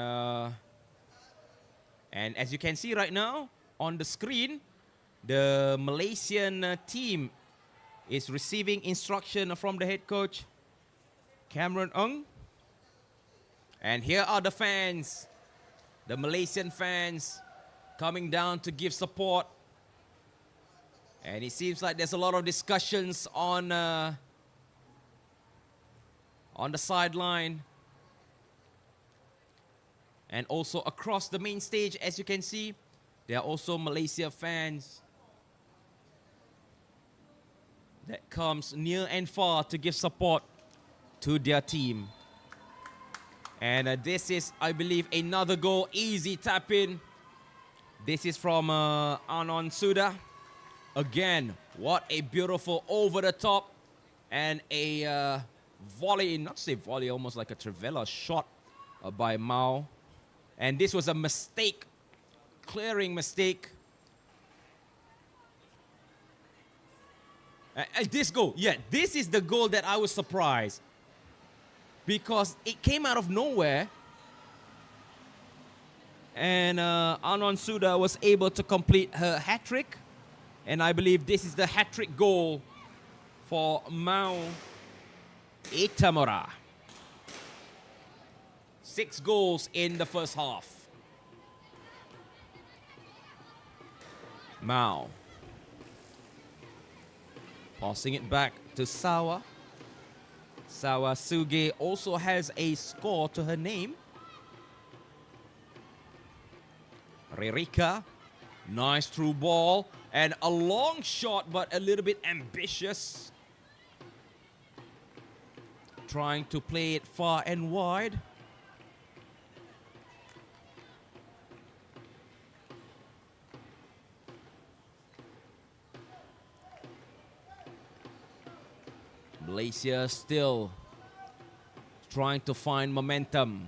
as you can see right now on the screen, the Malaysian team is receiving instruction from the head coach, Cameron Ng. And here are the fans, the Malaysian fans coming down to give support. And it seems like there's a lot of discussions on the sideline. And also across the main stage, as you can see, there are also Malaysia fans that comes near and far to give support to their team. And this is, I believe, another goal, easy tap in. This is from Anon Suda. Again, what a beautiful over the top and a volley, not say volley, almost like a Trivela shot by Mao. And this was a mistake, clearing mistake. This goal, yeah, this is the goal that I was surprised, because it came out of nowhere. And Anon Suda was able to complete her hat-trick. And I believe this is the hat-trick goal for Mao Itamura. 6 goals in the first half. Mao. Passing it back to Sawa. Sawa Suge also has a score to her name. Ririka. Nice through ball. And a long shot, but a little bit ambitious. Trying to play it far and wide. Malaysia still trying to find momentum.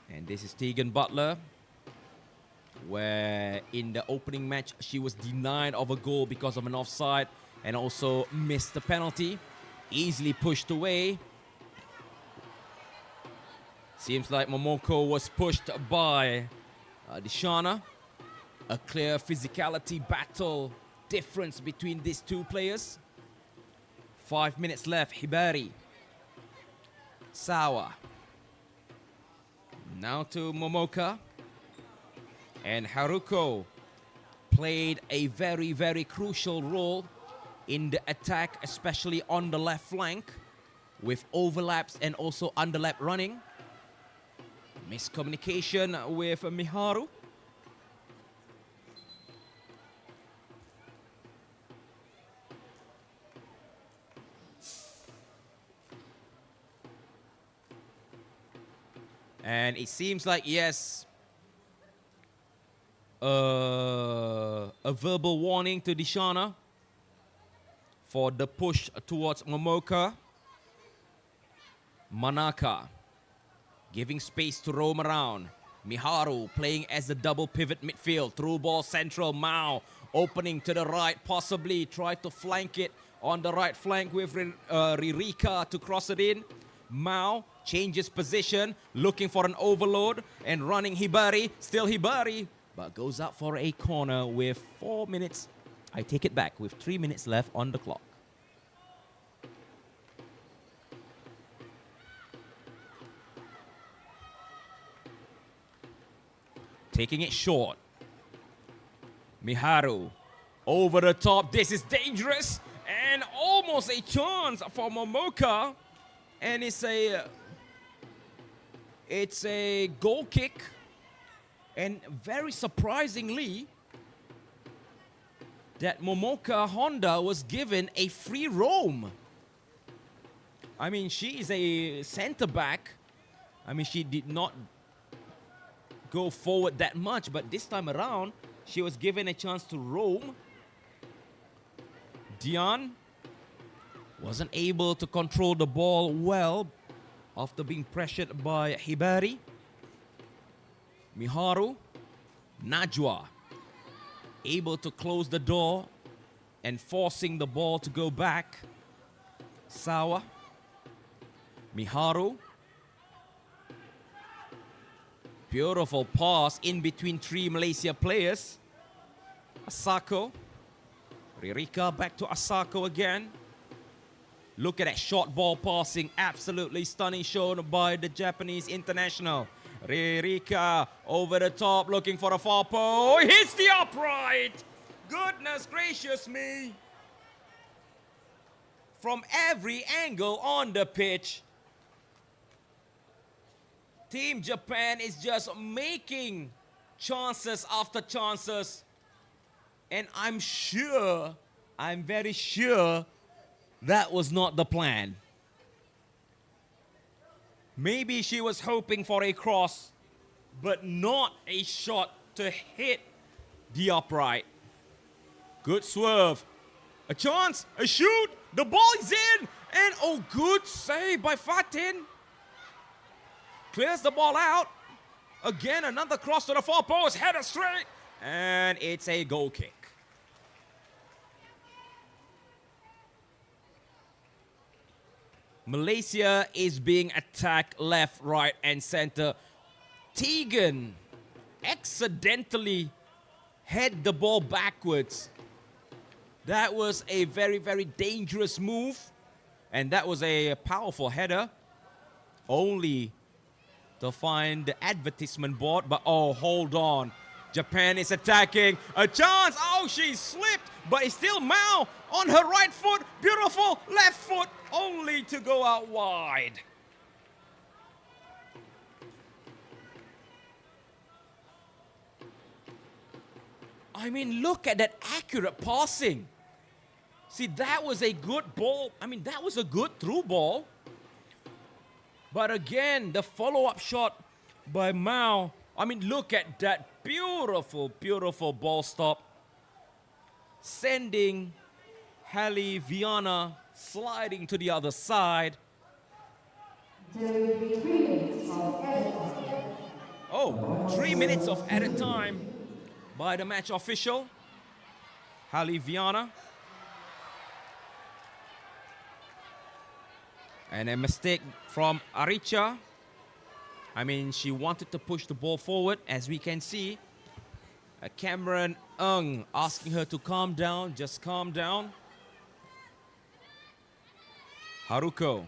And this is Tegan Butler, where in the opening match she was denied of a goal because of an offside and also missed the penalty. Easily pushed away. Seems like Momoko was pushed by Dishana. A clear physicality battle difference between these two players. 5 minutes left. Hibari. Sawa. Now to Momoka. And Haruko played a very, very crucial role in the attack, especially on the left flank, with overlaps and also underlap running. Miscommunication with Miharu. And it seems like, yes, a verbal warning to Dishana for the push towards Momoka. Manaka giving space to roam around. Miharu playing as the double pivot midfield. Through ball central. Mao opening to the right. Possibly try to flank it on the right flank with Ririka to cross it in. Mao changes position, looking for an overload and running Hibari. Still Hibari, but goes out for a corner with 4 minutes. I take it back with 3 minutes left on the clock. Taking it short. Miharu over the top. This is dangerous and almost a chance for Momoka. And it's a goal kick. And very surprisingly, that Momoka Honda was given a free roam. I mean, she is a center back. I mean, she did not go forward that much, but this time around, she was given a chance to roam. Dian wasn't able to control the ball well after being pressured by Hibari. Miharu, Najwa, able to close the door and forcing the ball to go back. Sawa, Miharu. Beautiful pass in between three Malaysia players. Asako. Ririka back to Asako again. Look at that short ball passing. Absolutely stunning shown by the Japanese international. Ririka over the top looking for a far post. Hits the upright. Goodness gracious me. From every angle on the pitch, Team Japan is just making chances after chances. And I'm very sure that was not the plan. Maybe she was hoping for a cross, but not a shot to hit the upright. Good swerve. A chance, a shoot, the ball is in, and oh, good save by Fatin. Clears the ball out. Again, another cross to the far post, header straight, and it's a goal kick. Malaysia is being attacked left, right, and center. Tegan accidentally head the ball backwards. That was a very, very dangerous move, and that was a powerful header. Only to find the advertisement board, but oh, hold on. Japan is attacking. A chance. Oh, she slipped, but it's still Mao on her right foot. Beautiful left foot, only to go out wide. I mean, look at that accurate passing. See, that was a good ball. I mean, that was a good through ball. But again, the follow-up shot by Mao. I mean, look at that beautiful, beautiful ball stop. Sending Halle Viana sliding to the other side. Oh, 3 minutes of added time by the match official. Halle Viana. And a mistake from Aricha. I mean, she wanted to push the ball forward, as we can see. Cameron Ng asking her to calm down, just calm down. Haruko.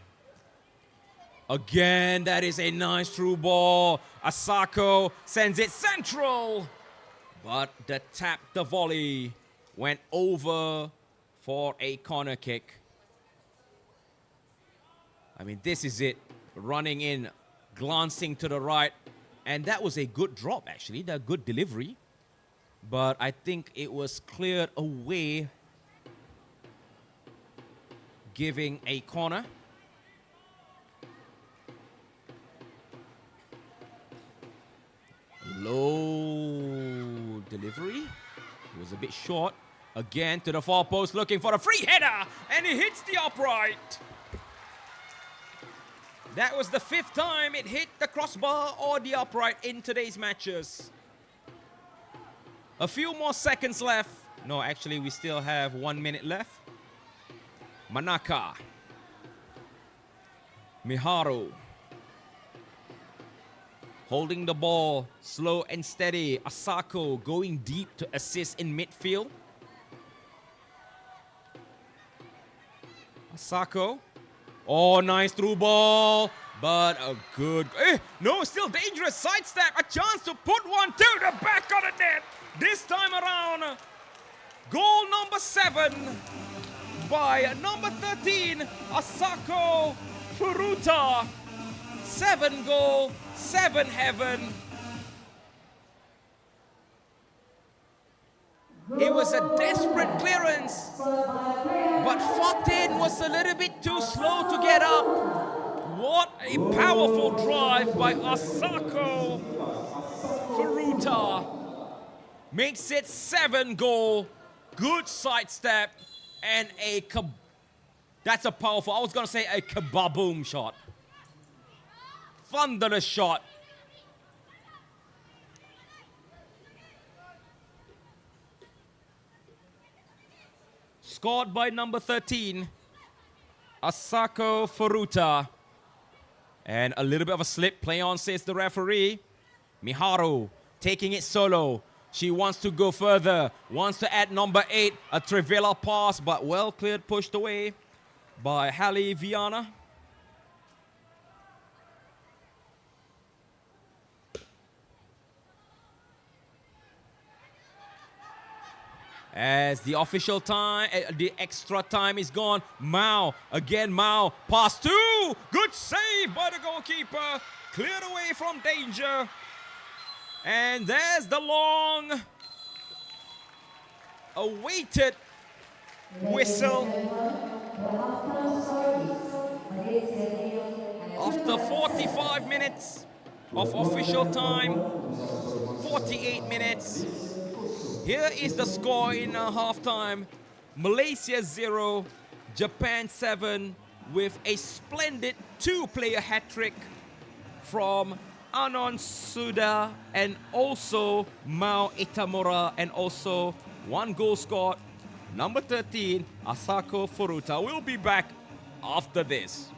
Again, that is a nice through ball. Asako sends it central. But the tap, the volley, went over for a corner kick. I mean, this is it. Running in, glancing to the right. And that was a good drop, actually. That good delivery. But I think it was cleared away, giving a corner. Low delivery. It was a bit short. Again to the far post, looking for a free header. And it hits the upright. That was the 5th time it hit the crossbar or the upright in today's matches. A few more seconds left. No, actually, we still have 1 minute left. Manaka. Miharu. Holding the ball, slow and steady. Asako going deep to assist in midfield. Asako. Oh, nice through ball, but a good... no, still dangerous sidestep. A chance to put one to the back of the net. This time around, goal number 7 by number 13, Asako Furuta. 7 goal, 7 heaven. It was a desperate clearance, but Fatin was a little bit too slow to get up. What a powerful drive by Asako Furuta makes it 7-goal. Good sidestep and that's a powerful, I was gonna say a kaboom shot. Thunderous shot. Scored by number 13, Asako Furuta. And a little bit of a slip, play on, says the referee. Miharu taking it solo. She wants to go further, wants to add number 8, a Trivela pass, but well cleared, pushed away by Halle Viana. As the official time, the extra time is gone. Mao, again Mao, pass 2, good save by the goalkeeper, cleared away from danger. And there's the long awaited whistle. After 45 minutes of official time, 48 minutes. Here is the score in halftime. Malaysia 0, Japan 7, with a splendid 2-player hat-trick from Anon Suda and also Mao Itamura, and also 1 goal scored. Number 13, Asako Furuta. We'll be back after this.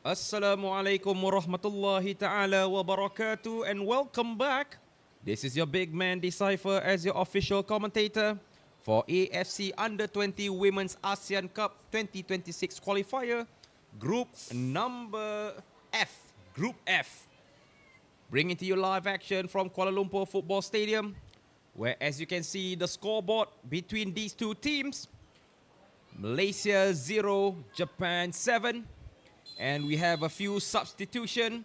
Assalamualaikum warahmatullahi ta'ala wabarakatuh, and welcome back. This is your big man Decipher as your official commentator for AFC Under-20 Women's ASEAN Cup 2026 qualifier, Group number F, Group F. Bringing to you live action from Kuala Lumpur Football Stadium, where as you can see the scoreboard between these two teams, Malaysia 0, Japan 7. And we have a few substitution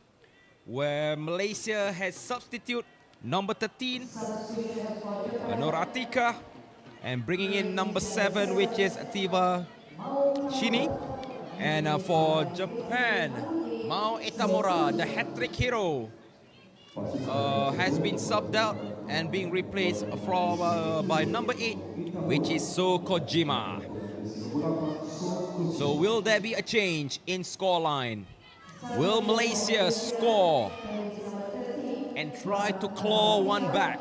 where Malaysia has substitute number 13, Noratika, and bringing in number 7, which is Ativa Shini. And for Japan, Mao Etamura, the hat-trick hero, has been subbed out and being replaced from by number 8, which is So Kojima. So will there be a change in scoreline? Will Malaysia score and try to claw one back?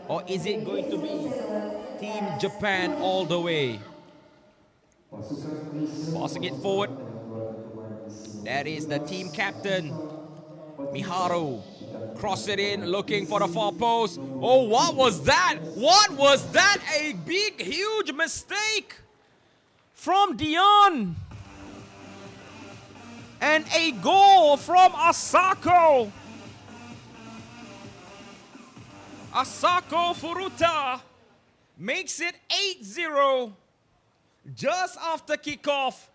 Or is it going to be Team Japan all the way? Passing it forward. That is the team captain, Miharu. Cross it in, looking for the far post. Oh, what was that? What was that? A big, huge mistake from Dion. And a goal from Asako. Asako Furuta makes it 8-0 just after kickoff.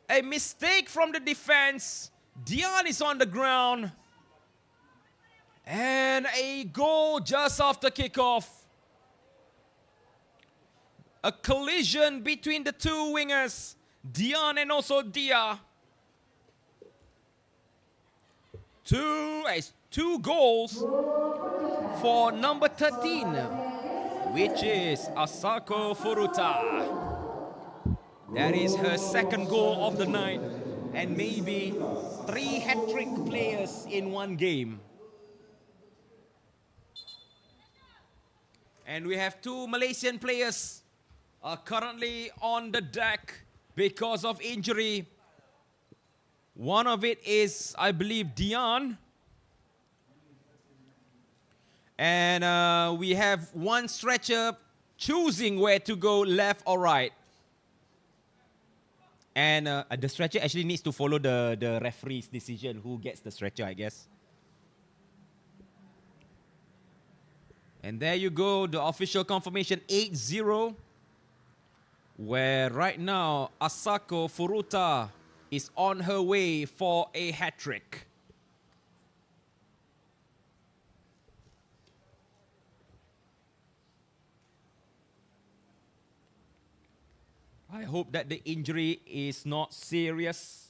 A mistake from the defense. Dion is on the ground. And a goal just after kickoff. A collision between the two wingers, Dion and also Dia. Two goals for number 13, which is Asako Furuta. That is her second goal of the night, and maybe 3 hat-trick players in one game. And we have 2 Malaysian players currently on the deck because of injury. One of it is, I believe, Dion. And we have one stretcher choosing where to go, left or right. And the stretcher actually needs to follow the referee's decision who gets the stretcher, I guess. And there you go, the official confirmation, 8-0. Where right now, Asako Furuta is on her way for a hat-trick. I hope that the injury is not serious.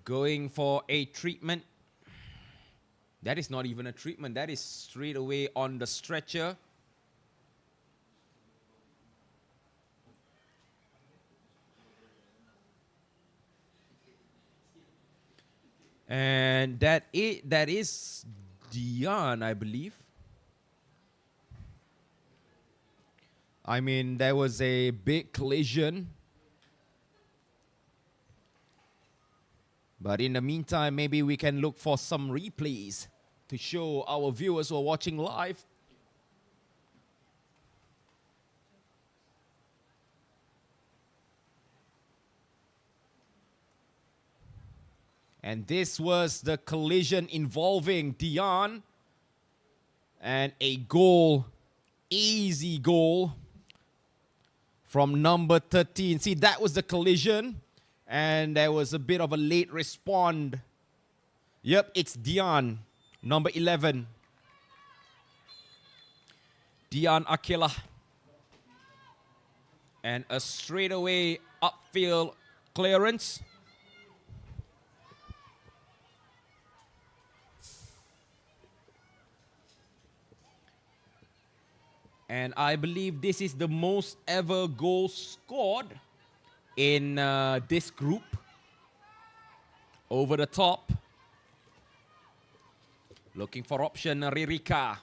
Going for a treatment. That is not even a treatment. That is straight away on the stretcher. And that is Dion, I believe. I mean, there was a big collision. But in the meantime, maybe we can look for some replays to show our viewers who are watching live. And this was the collision involving Dion. And a goal, easy goal from number 13. See, that was the collision. And there was a bit of a late response. Yep, it's Dion, number 11. Dion Akila. And a straightaway upfield clearance. And I believe this is the most ever goals scored in this group. Over the top. Looking for option, Ririka.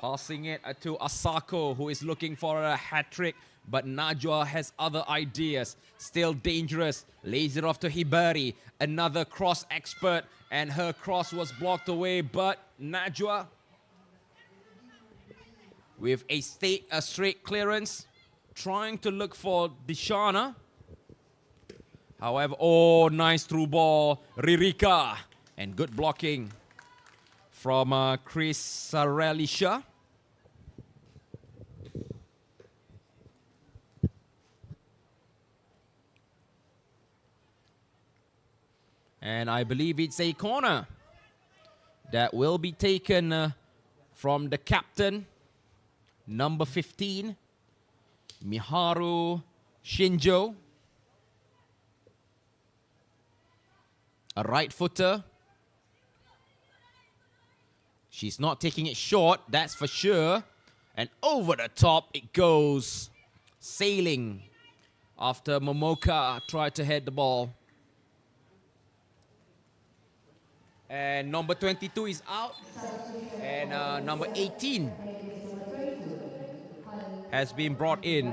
Passing it to Asako, who is looking for a hat-trick. But Najwa has other ideas. Still dangerous. Lays it off to Hibari. Another cross expert. And her cross was blocked away. But Najwa with a straight clearance. Trying to look for Dishana. However, oh, nice through ball. Ririka. And good blocking from Chris Saralisha. And I believe it's a corner that will be taken from the captain, number 15, Miharu Shinjo. A right footer. She's not taking it short, that's for sure. And over the top it goes, sailing after Momoka tried to head the ball. And number 22 is out. And number 18 has been brought in.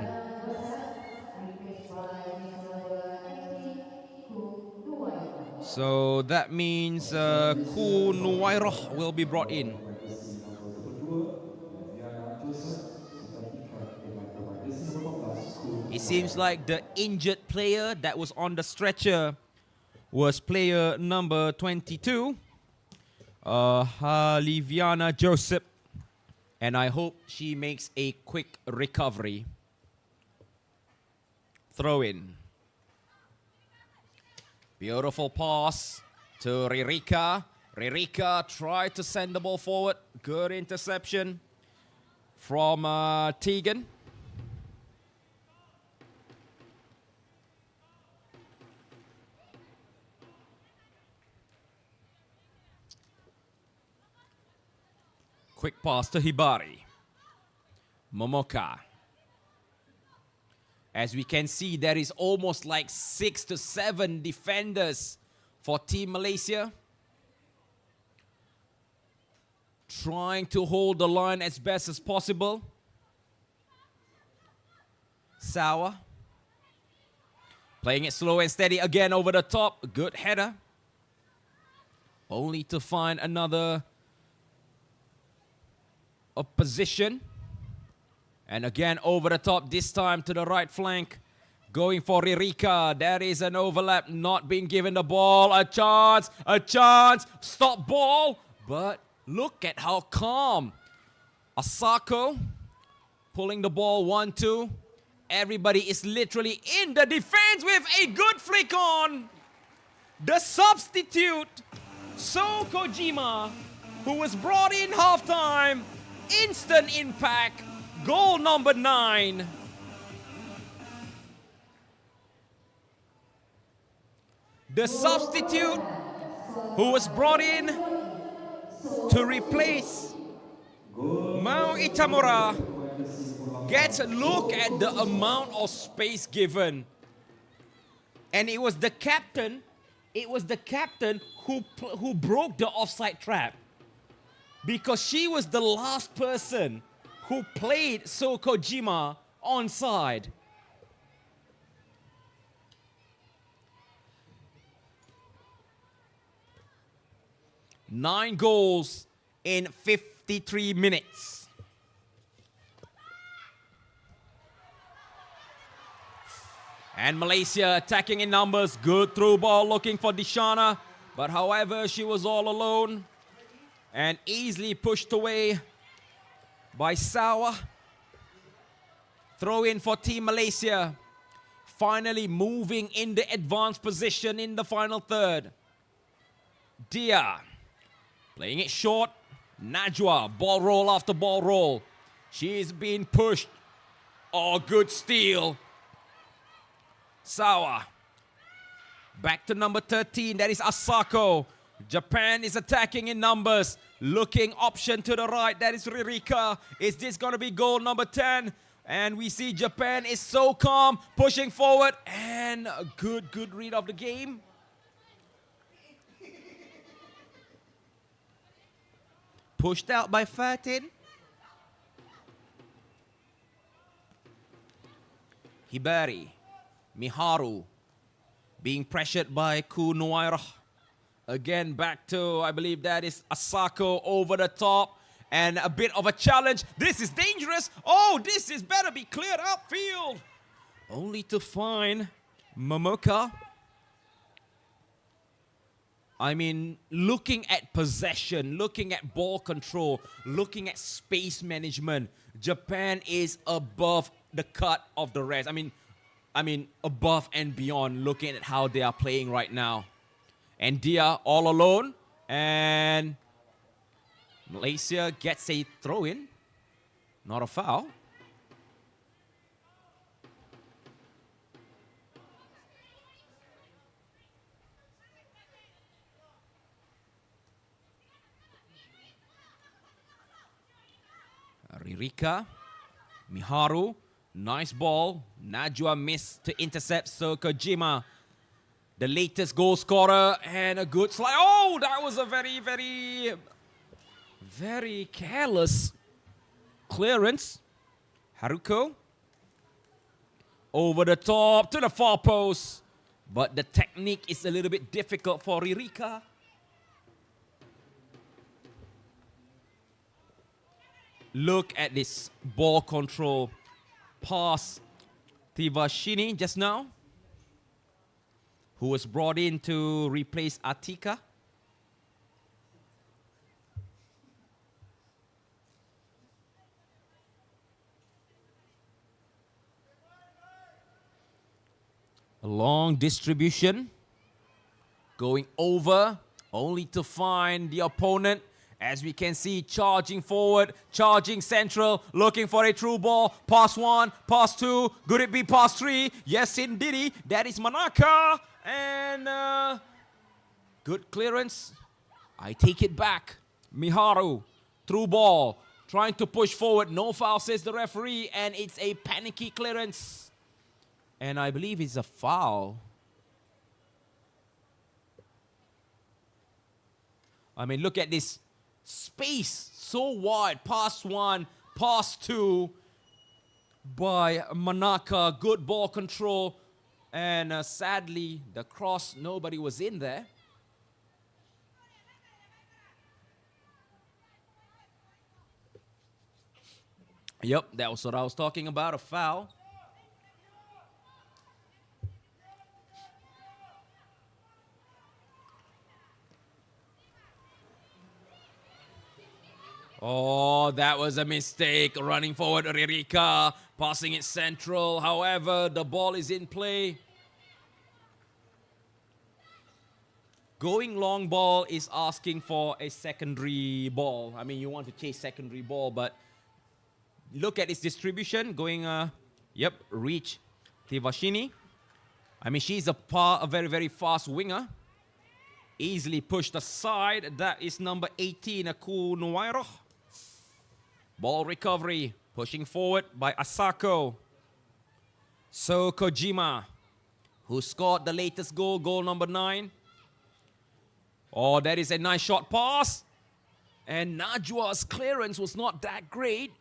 So that means Ku Nuwairah will be brought in. It seems like the injured player that was on the stretcher was player number 22, Haliviana Joseph. And I hope she makes a quick recovery. Throw in. Beautiful pass to Ririka. Ririka tried to send the ball forward. Good interception from Tegan. Quick pass to Hibari. Momoka. As we can see, there is almost like 6 to 7 defenders for Team Malaysia. Trying to hold the line as best as possible. Sawa. Playing it slow and steady again over the top. Good header. Only to find another opposition. And again over the top, this time to the right flank. Going for Ririka. There is an overlap, not being given the ball. A chance, stop ball. But look at how calm. Asako pulling the ball 1-2. Everybody is literally in the defense with a good flick on. The substitute, So Kojima, who was brought in halftime. Instant impact. Goal number 9. The substitute who was brought in to replace Mao Itamura gets a look at the amount of space given. And it was the captain who broke the offside trap. Because she was the last person who played So Kojima onside. Nine goals in 53 minutes. And Malaysia attacking in numbers. Good through ball looking for Dishana. But however, she was all alone. And easily pushed away by Sawa. Throw in for Team Malaysia. Finally moving in the advanced position in the final third. Dia. Playing it short. Najwa. Ball roll after ball roll. She's being pushed. Oh, good steal. Sawa. Back to number 13. That is Asako. Japan is attacking in numbers. Looking option to the right. That is Ririka. Is this going to be goal number 10? And we see Japan is so calm. Pushing forward. And a good read of the game. Pushed out by Fatin. Hibari, Miharu, being pressured by Kunoaira. Again, back to, I believe that is Asako over the top. And a bit of a challenge. This is dangerous. Oh, this is better be cleared outfield. Only to find Momoka. I mean, looking at possession, looking at ball control, looking at space management, Japan is above the cut of the rest. I mean, above and beyond looking at how they are playing right now. And Dia all alone. And Malaysia gets a throw-in. Not a foul. Ririka, Miharu, nice ball. Najwa missed to intercept, so Kojima, the latest goal scorer, and a good slide. Oh, that was a very careless clearance. Haruko over the top to the far post, but the technique is a little bit difficult for Ririka. Look at this ball control pass. Tivashini just now, who was brought in to replace Atika. A long distribution, going over, only to find the opponent. As we can see, charging forward, charging central, looking for a through ball. Pass one, pass two, could it be pass three? Yes, indeed, that is Manaka. And good clearance. I take it back. Miharu, through ball, trying to push forward. No foul, says the referee, and it's a panicky clearance. And I believe it's a foul. I mean, look at this space, so wide. Pass one, pass two by Manaka. Good ball control. And sadly, the cross, nobody was in there. Yep, that was what I was talking about, a foul. Oh, that was a mistake. Running forward, Ririka, passing it central. However, the ball is in play. Going long ball is asking for a secondary ball. I mean, you want to chase secondary ball, but look at its distribution. Going, reach Tivashini. I mean, she's a very, very fast winger. Easily pushed aside. That is number 18, Aku Nuwairo. Ball recovery, pushing forward by Asako. So Kojima, who scored the latest goal, goal number 9. Oh, that is a nice shot pass. And Najwa's clearance was not that great.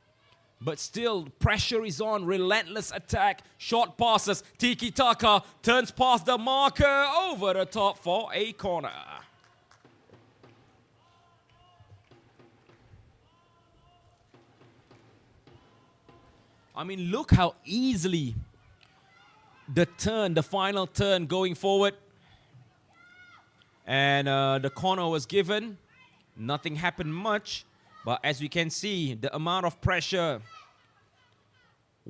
But still, pressure is on, relentless attack, short passes, tiki-taka, turns past the marker, over the top for a corner. I mean, look how easily the final turn going forward. And the corner was given. Nothing happened much. But as we can see, the amount of pressure.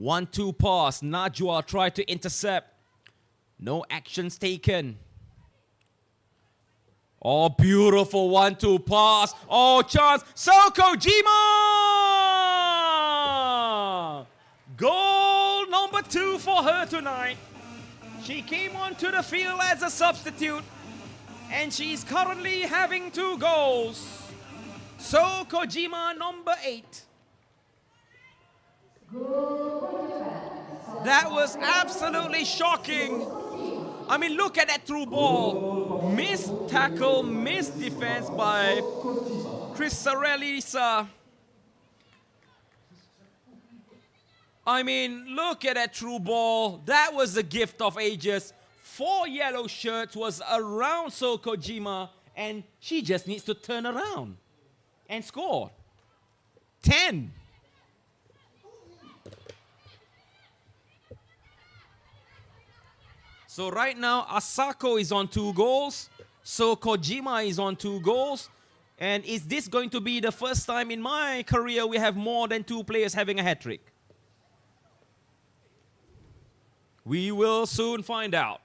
1-2 pass. Najwa tried to intercept. No actions taken. Oh, beautiful 1-2 pass. Oh, chance. So Kojima! Goal number 2 for her tonight. She came onto the field as a substitute. And she's currently having 2 goals. So Kojima, number 8. That was absolutely shocking. I mean, look at that through ball. Missed tackle, missed defense by Chris Sarelisa. I mean, look at that through ball. That was the gift of ages. 4 yellow shirts was around So Kojima, and she just needs to turn around and score. 10. So right now, Asako is on 2 goals. So Kojima is on 2 goals. And is this going to be the first time in my career we have more than 2 players having a hat-trick? We will soon find out.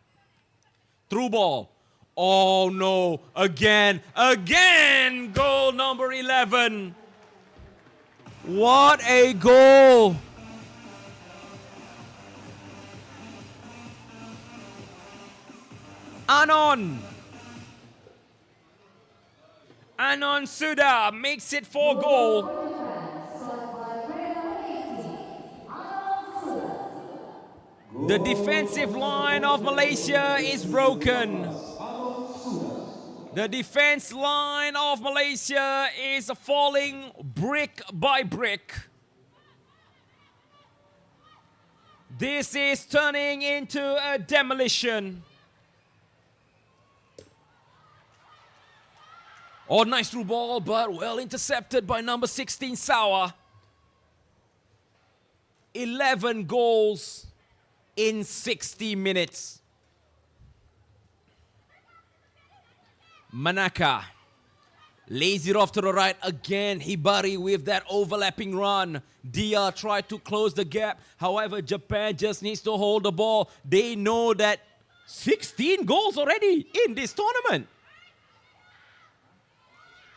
Through ball. Oh no, again, goal number 11. What a goal. Anon Suda makes it 4 goal. The defensive line of Malaysia is broken. The defense line of Malaysia is falling brick by brick. This is turning into a demolition. Oh, nice through ball, but well intercepted by number 16, Sawa. 11 goals in 60 minutes. Manaka lays it off to the right again. Hibari with that overlapping run. Dia tried to close the gap. However, Japan just needs to hold the ball. They know that 16 goals already in this tournament.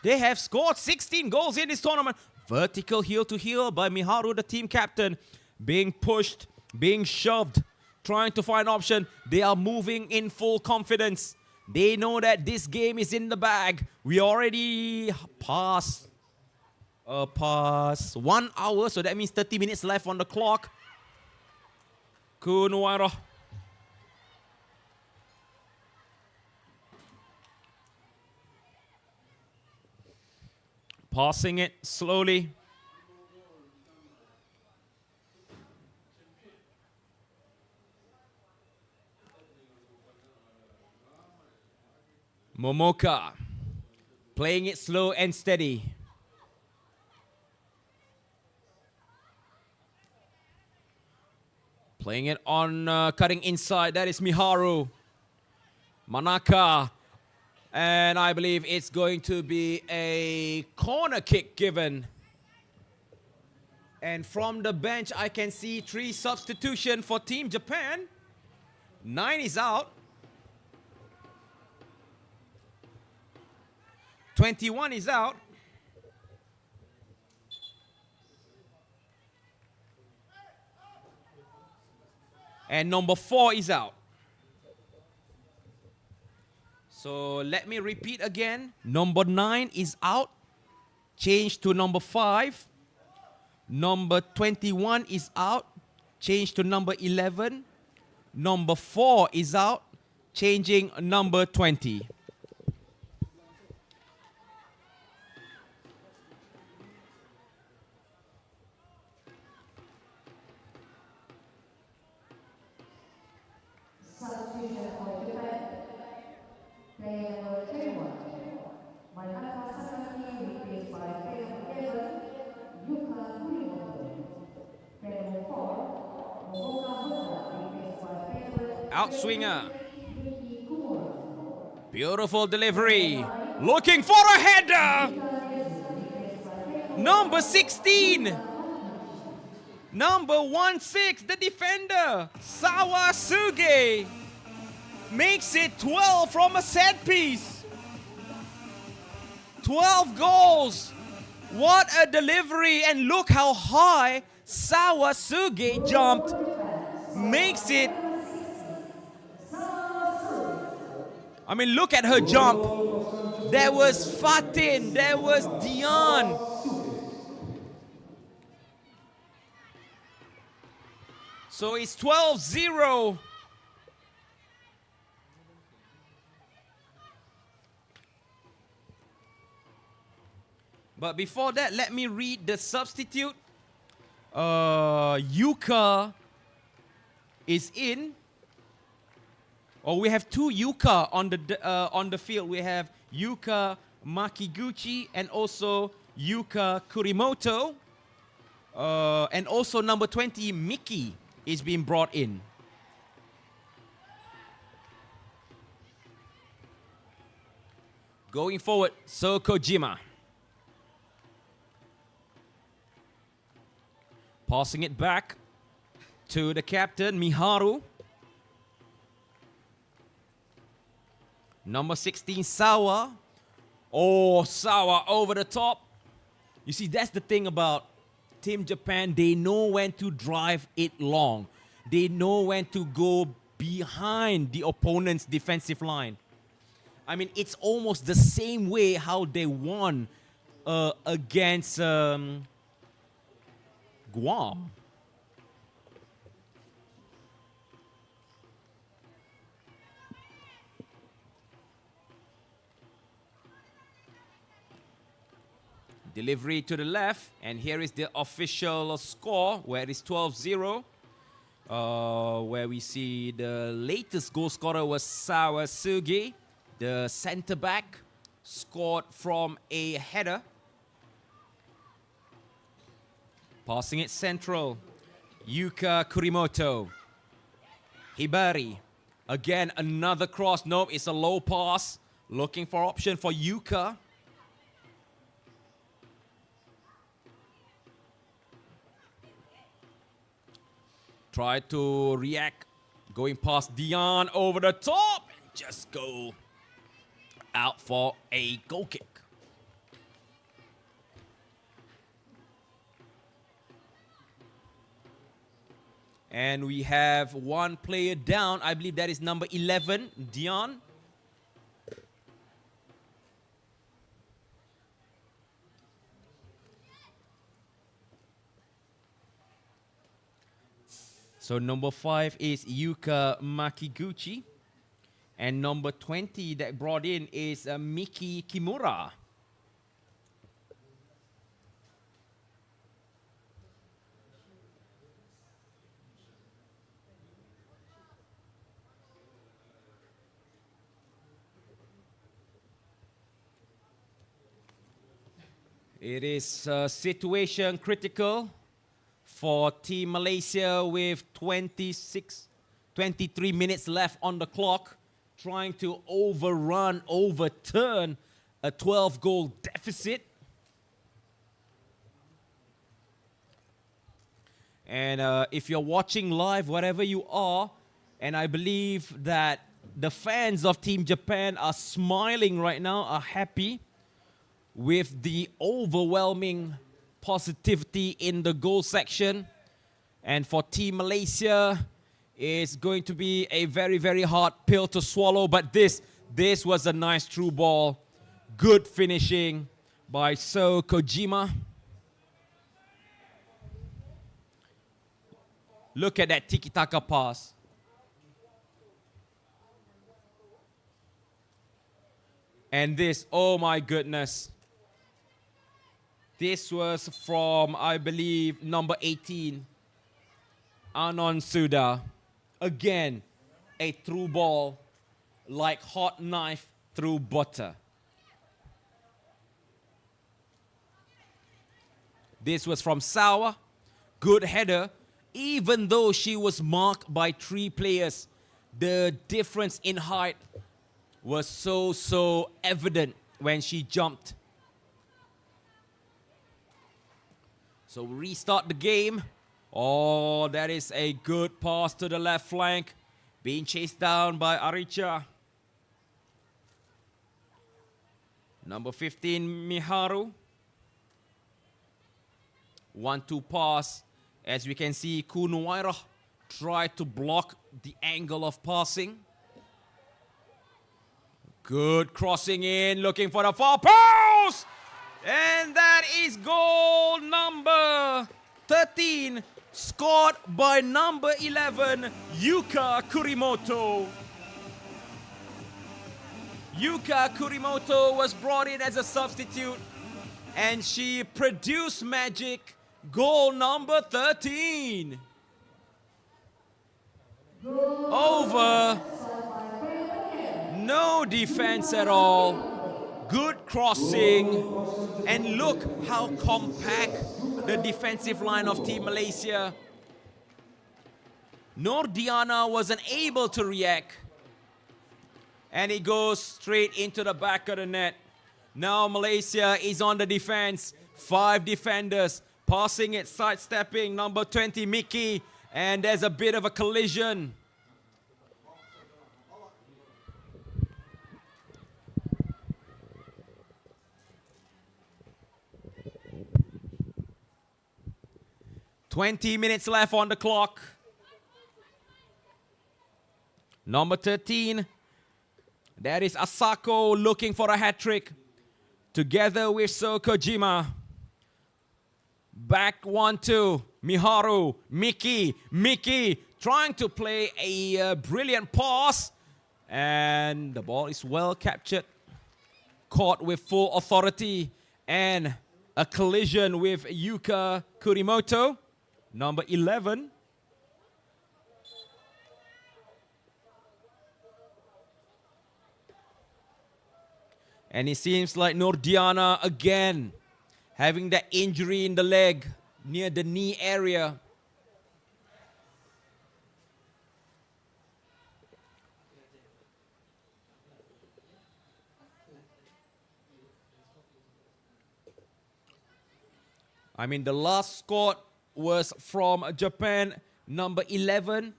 They have scored 16 goals in this tournament. Vertical heel to heel by Miharu, the team captain. Being pushed, being shoved, trying to find option. They are moving in full confidence. They know that this game is in the bag. We already past 1 hour, so that means 30 minutes left on the clock. Kunuwaro. Passing it slowly. Momoka playing it slow and steady. Playing it on cutting inside. That is Miharu. Manaka. And I believe it's going to be a corner kick given. And from the bench, I can see 3 substitutions for Team Japan. 9 is out. 21 is out. And number 4 is out. So let me repeat again. Number 9 is out. Change to number 5. Number 21 is out. Change to number 11. Number 4 is out. Changing number 20. Outswinger. Beautiful delivery. Looking for a header. Number 16. Number 16, the defender. Sawasuge. Makes it 12 from a set piece. 12 goals. What a delivery. And look how high Sawasuge jumped. Makes it. I mean, look at her jump. There was Fatin. There was Dion. So it's 12-0. But before that, let me read the substitute. Yuka is in. Or we have two Yuka on the field. We have Yuka Makiguchi and also Yuka Kurimoto. And also number 20, Miki, is being brought in. Going forward, So Kojima. Passing it back to the captain, Miharu. Number 16, Sawa. Oh, Sawa over the top. You see, that's the thing about Team Japan. They know when to drive it long. They know when to go behind the opponent's defensive line. I mean, it's almost the same way how they won against Guam. Delivery to the left, and here is the official score, where it is 12-0. Where we see the latest goal scorer was Sawasugi, the center back, scored from a header. Passing it central, Yuka Kurimoto. Hibari, again another cross. Nope, it's a low pass. Looking for option for Yuka. Try to react, going past Dion over the top, and just go out for a goal kick. And we have one player down. I believe that is number 11, Dion. So number 5 is Yuka Makiguchi. And number 20 that brought in is Miki Kimura. It is situation critical for Team Malaysia with 23 minutes left on the clock, trying to overturn a 12-goal deficit. And if you're watching live, wherever you are, and I believe that the fans of Team Japan are smiling right now, are happy with the overwhelming positivity in the goal section. And for Team Malaysia, it's going to be a very, very hard pill to swallow. But this was a nice through ball. Good finishing by So Kojima. Look at that tiki-taka pass. And this, oh my goodness. This was from, I believe, number 18, Anon Suda. Again, a through ball like hot knife through butter. This was from Sawa. Good header. Even though she was marked by 3 players, the difference in height was so evident when she jumped. So restart the game. Oh, that is a good pass to the left flank. Being chased down by Aricha. Number 15, Miharu. 1-2 pass. As we can see, Kunuwaira tried to block the angle of passing. Good crossing in, looking for the far post! And that is goal number 13, scored by number 11, Yuka Kurimoto. Yuka Kurimoto was brought in as a substitute, and she produced magic Goal number 13. Over. No defense at all. Good crossing. And look how compact the defensive line of Team Malaysia. Nordiana wasn't able to react. And it goes straight into the back of the net. Now Malaysia is on the defense. 5 defenders. Passing it, sidestepping. Number 20, Mickey. And there's a bit of a collision. "20 minutes left on the clock. Number 13, that is Asako looking for a hat-trick. Together with So Kojima. Back 1-2. Miharu, Mickey trying to play a brilliant pass. And the ball is well captured. Caught with full authority. And a collision with Yuka Kurimoto. Number 11. And it seems like Nordiana again having that injury in the leg near the knee area. I mean, the last score was from Japan, number 11,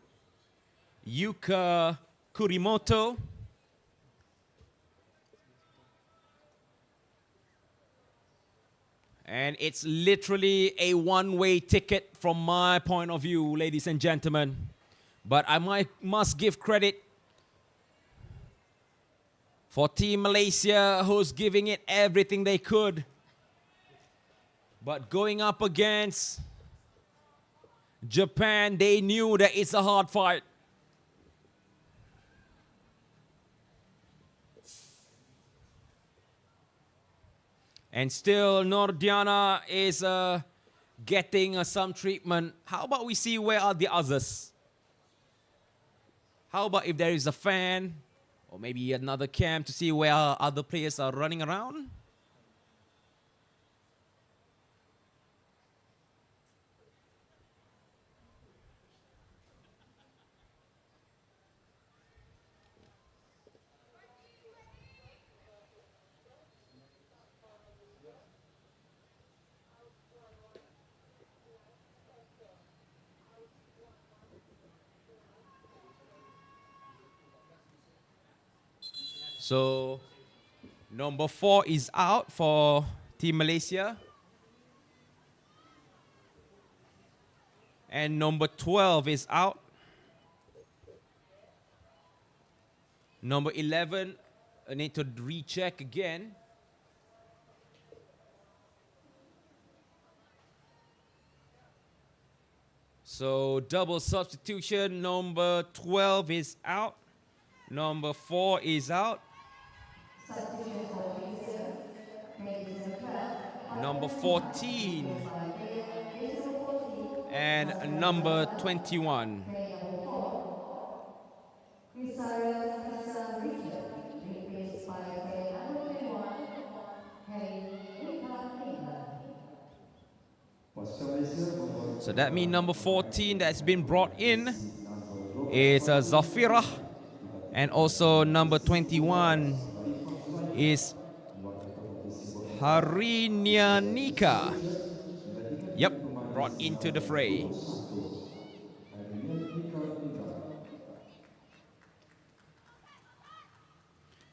Yuka Kurimoto. And it's literally a one-way ticket from my point of view, ladies and gentlemen. But I must give credit for Team Malaysia, who's giving it everything they could. But going up against Japan, they knew that it's a hard fight. And still, Nordiana is getting some treatment. How about we see where are the others? How about if there is a fan or maybe another cam to see where other players are running around? So, number 4 is out for Team Malaysia. And number 12 is out. Number 11, I need to recheck again. So, double substitution. Number 12 is out. Number 4 is out. Number 14 and number 21. So that means number 14 that's been brought in is Zafirah, and also number 21 is Harinyanika. Yep, brought into the fray.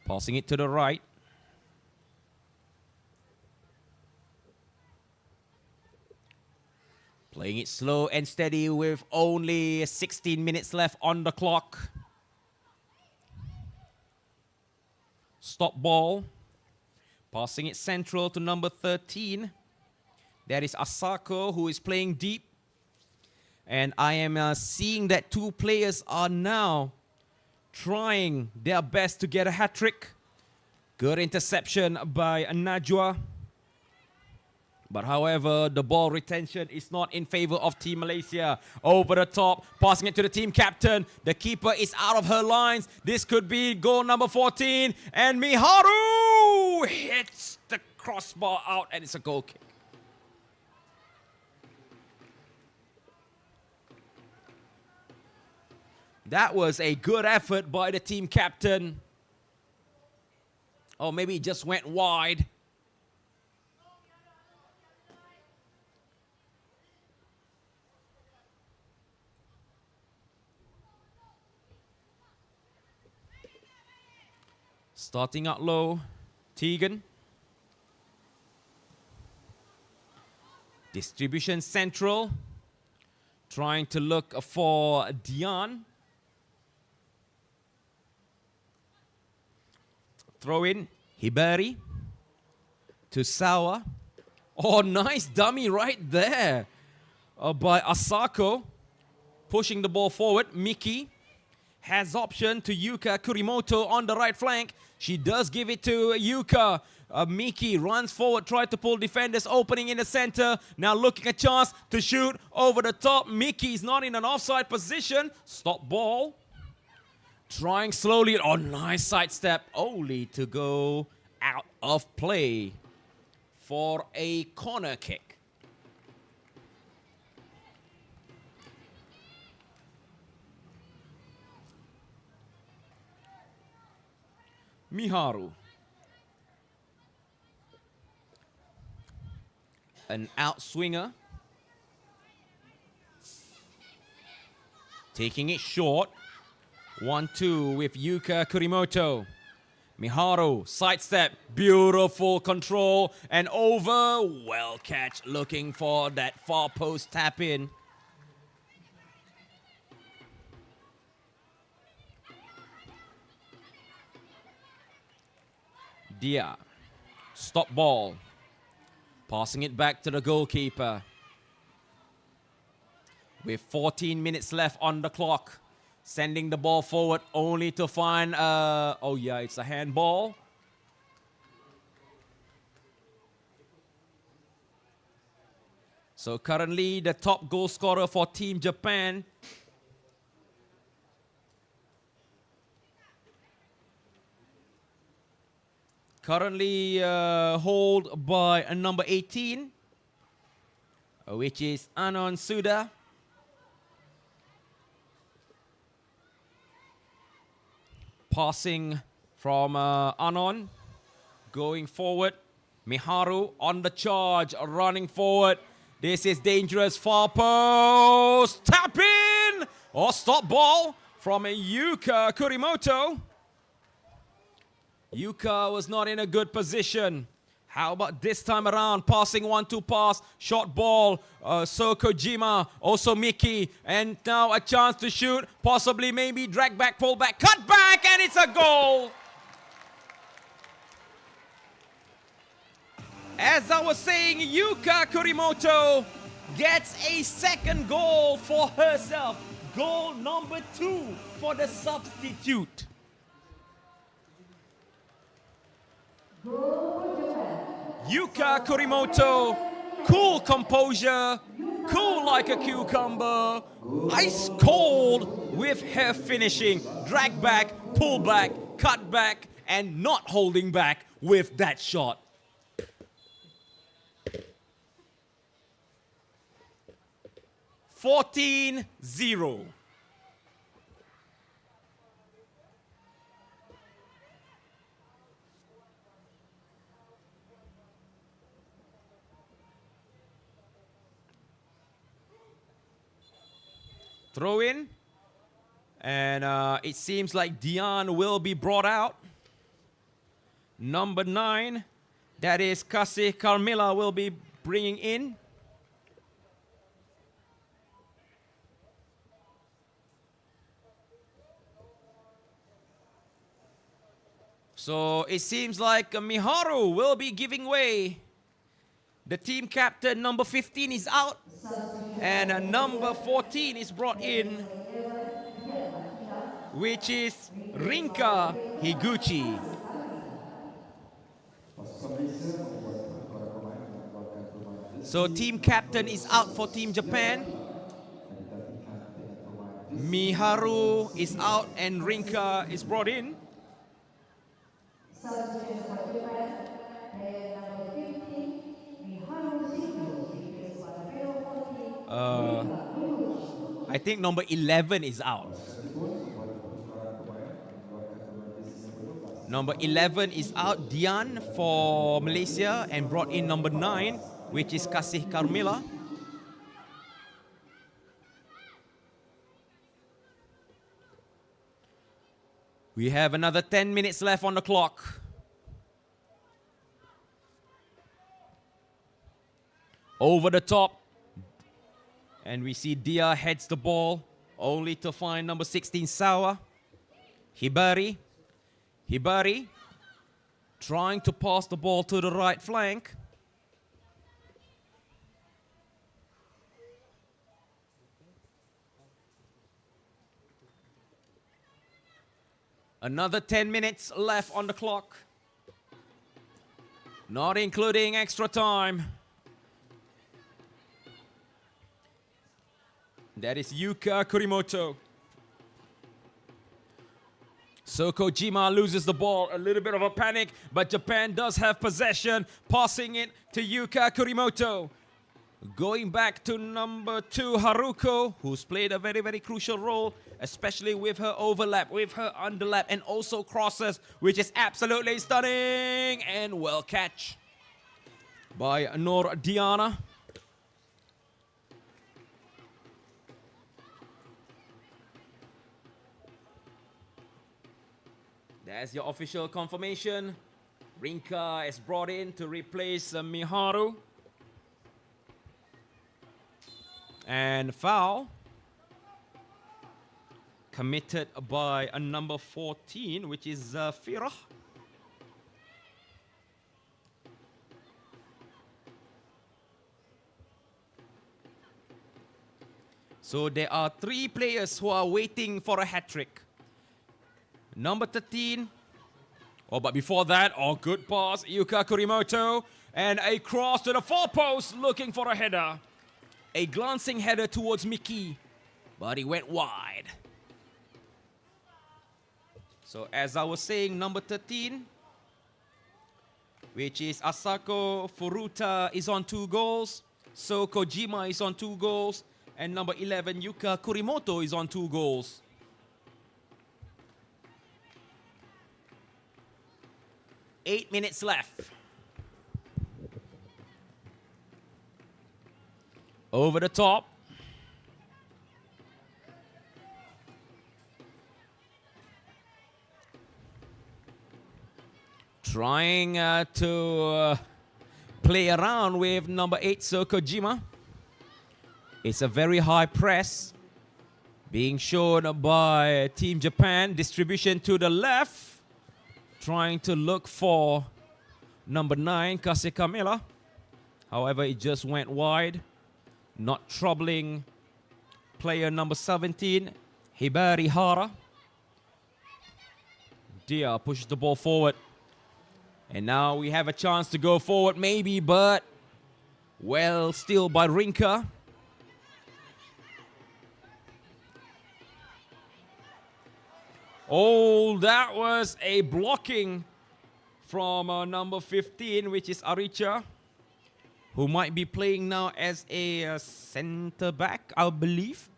Passing it to the right. Playing it slow and steady with only 16 minutes left on the clock. Stop ball. Passing it central to number 13. That is Asako, who is playing deep. And I am seeing that 2 players are now trying their best to get a hat-trick. Good interception by Najwa. But however, the ball retention is not in favor of Team Malaysia. Over the top, passing it to the team captain. The keeper is out of her lines. This could be goal number 14. And Miharu hits the crossbar out, and it's a goal kick. That was a good effort by the team captain. Or maybe it just went wide. Starting out low, Tegan. Distribution central. Trying to look for Dion. Throw in Hibari to Sawa. Oh, nice dummy right there by Asako. Pushing the ball forward. Miki has option to Yuka Kurimoto on the right flank. She does give it to Yuka. Miki runs forward, tried to pull defenders, opening in the center. Now looking a chance to shoot over the top. Miki is not in an offside position. Stop ball. Trying slowly. Oh, nice sidestep. Only to go out of play for a corner kick. Miharu. An outswinger. Taking it short. 1-2 with Yuka Kurimoto. Miharu, sidestep, beautiful control, and over. Well catch, looking for that far post tap in. Dia, stop ball. Passing it back to the goalkeeper. With 14 minutes left on the clock. Sending the ball forward only to find, oh yeah, it's a handball. So currently the top goal scorer for Team Japan. Currently hold by number 18, which is Anon Suda. Passing from Anon, going forward. Miharu on the charge, running forward. This is dangerous, far post, tap in, or stop ball from Yuka Kurimoto. Yuka was not in a good position. How about this time around? Passing 1-2 pass, short ball. So Kojima, also Miki. And now a chance to shoot. Possibly, maybe drag back, pull back, cut back, and it's a goal. As I was saying, Yuka Kurimoto gets a second goal for herself. Goal number 2 for the substitute. Yuka Kurimoto, cool composure, cool like a cucumber, ice cold with her finishing, drag back, pull back, cut back, and not holding back with that shot. (14-0). Throw in, and it seems like Dion will be brought out. Number 9, that is Kasih Carmilla, will be bringing in. So it seems like Miharu will be giving way. The team captain, number 15, is out. And number 14 is brought in, which is Rinka Higuchi. So team captain is out for Team Japan. Miharu is out and Rinka is brought in. I think number 11 is out. Number 11 is out, Dian for Malaysia, and brought in number 9, which is Kasih Carmila. We have another 10 minutes left on the clock. Over the top. And we see Dia heads the ball, only to find number 16, Sawa. Hibari trying to pass the ball to the right flank. Another 10 minutes left on the clock, not including extra time. That is Yuka Kurimoto. So Kojima loses the ball, a little bit of a panic, but Japan does have possession, passing it to Yuka Kurimoto. Going back to number 2, Haruko, who's played a very, very crucial role, especially with her overlap, with her underlap, and also crosses, which is absolutely stunning. And well catch by Nur Diana. That's your official confirmation. Rinka is brought in to replace Miharu. And foul committed by a number 14, which is Firah. So there are 3 players who are waiting for a hat-trick. Number 13. But before that, good pass, Yuka Kurimoto. And a cross to the far post, looking for a header. A glancing header towards Miki, but he went wide. So as I was saying, number 13, which is Asako Furuta, is on 2 goals. So Kojima is on 2 goals. And number 11, Yuka Kurimoto, is on 2 goals. Eight minutes left. Over the top. Trying to play around with number 8, So Kojima. It's a very high press being shown by Team Japan. Distribution to the left. Trying to look for number 9, Kasih Kamila. However, it just went wide. Not troubling player number 17, Hibari Hara. Dia pushes the ball forward. And now we have a chance to go forward maybe, but well, still by Rinka. Oh, that was a blocking from number 15, which is Aricha, who might be playing now as a center back, I believe.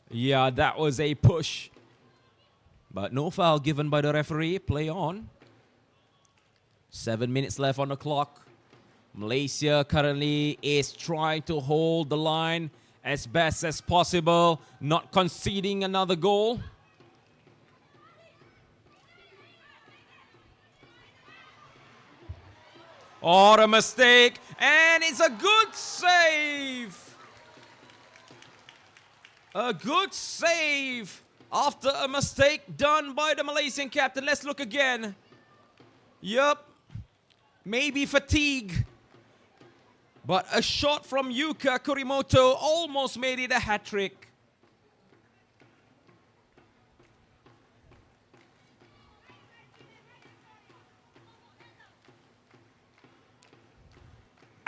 Yeah, that was a push. But no foul given by the referee. Play on. 7 minutes left on the clock. Malaysia currently is trying to hold the line as best as possible, not conceding another goal. Or a mistake, and it's a good save. A good save after a mistake done by the Malaysian captain. Let's look again. Yup, maybe fatigue. But a shot from Yuka Kurimoto almost made it a hat-trick.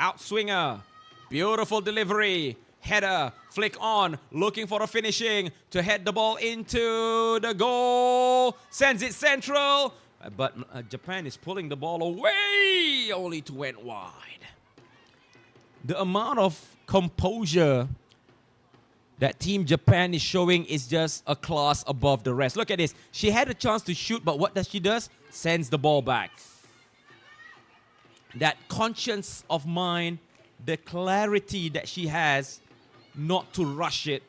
Outswinger. Beautiful delivery. Header. Flick on. Looking for a finishing to head the ball into the goal. Sends it central. But Japan is pulling the ball away. Only to went wide. The amount of composure that Team Japan is showing is just a class above the rest. Look at this. She had a chance to shoot, but what does she do? Sends the ball back. That conscience of mind, the clarity that she has not to rush it,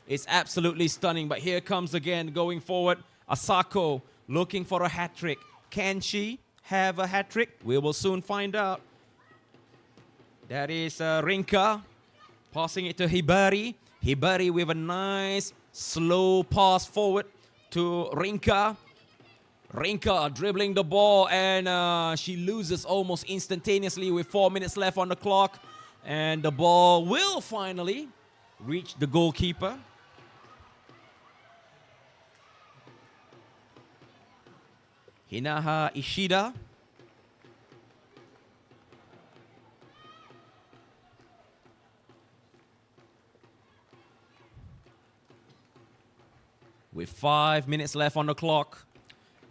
is absolutely stunning. But here comes again going forward, Asako looking for a hat-trick. Can she have a hat-trick? We will soon find out. That is Rinka passing it to Hibari. Hibari with a nice slow pass forward to Rinka. Rinka dribbling the ball, and she loses almost instantaneously with 4 minutes left on the clock. And the ball will finally reach the goalkeeper. Hinaha Ishida. With 5 minutes left on the clock,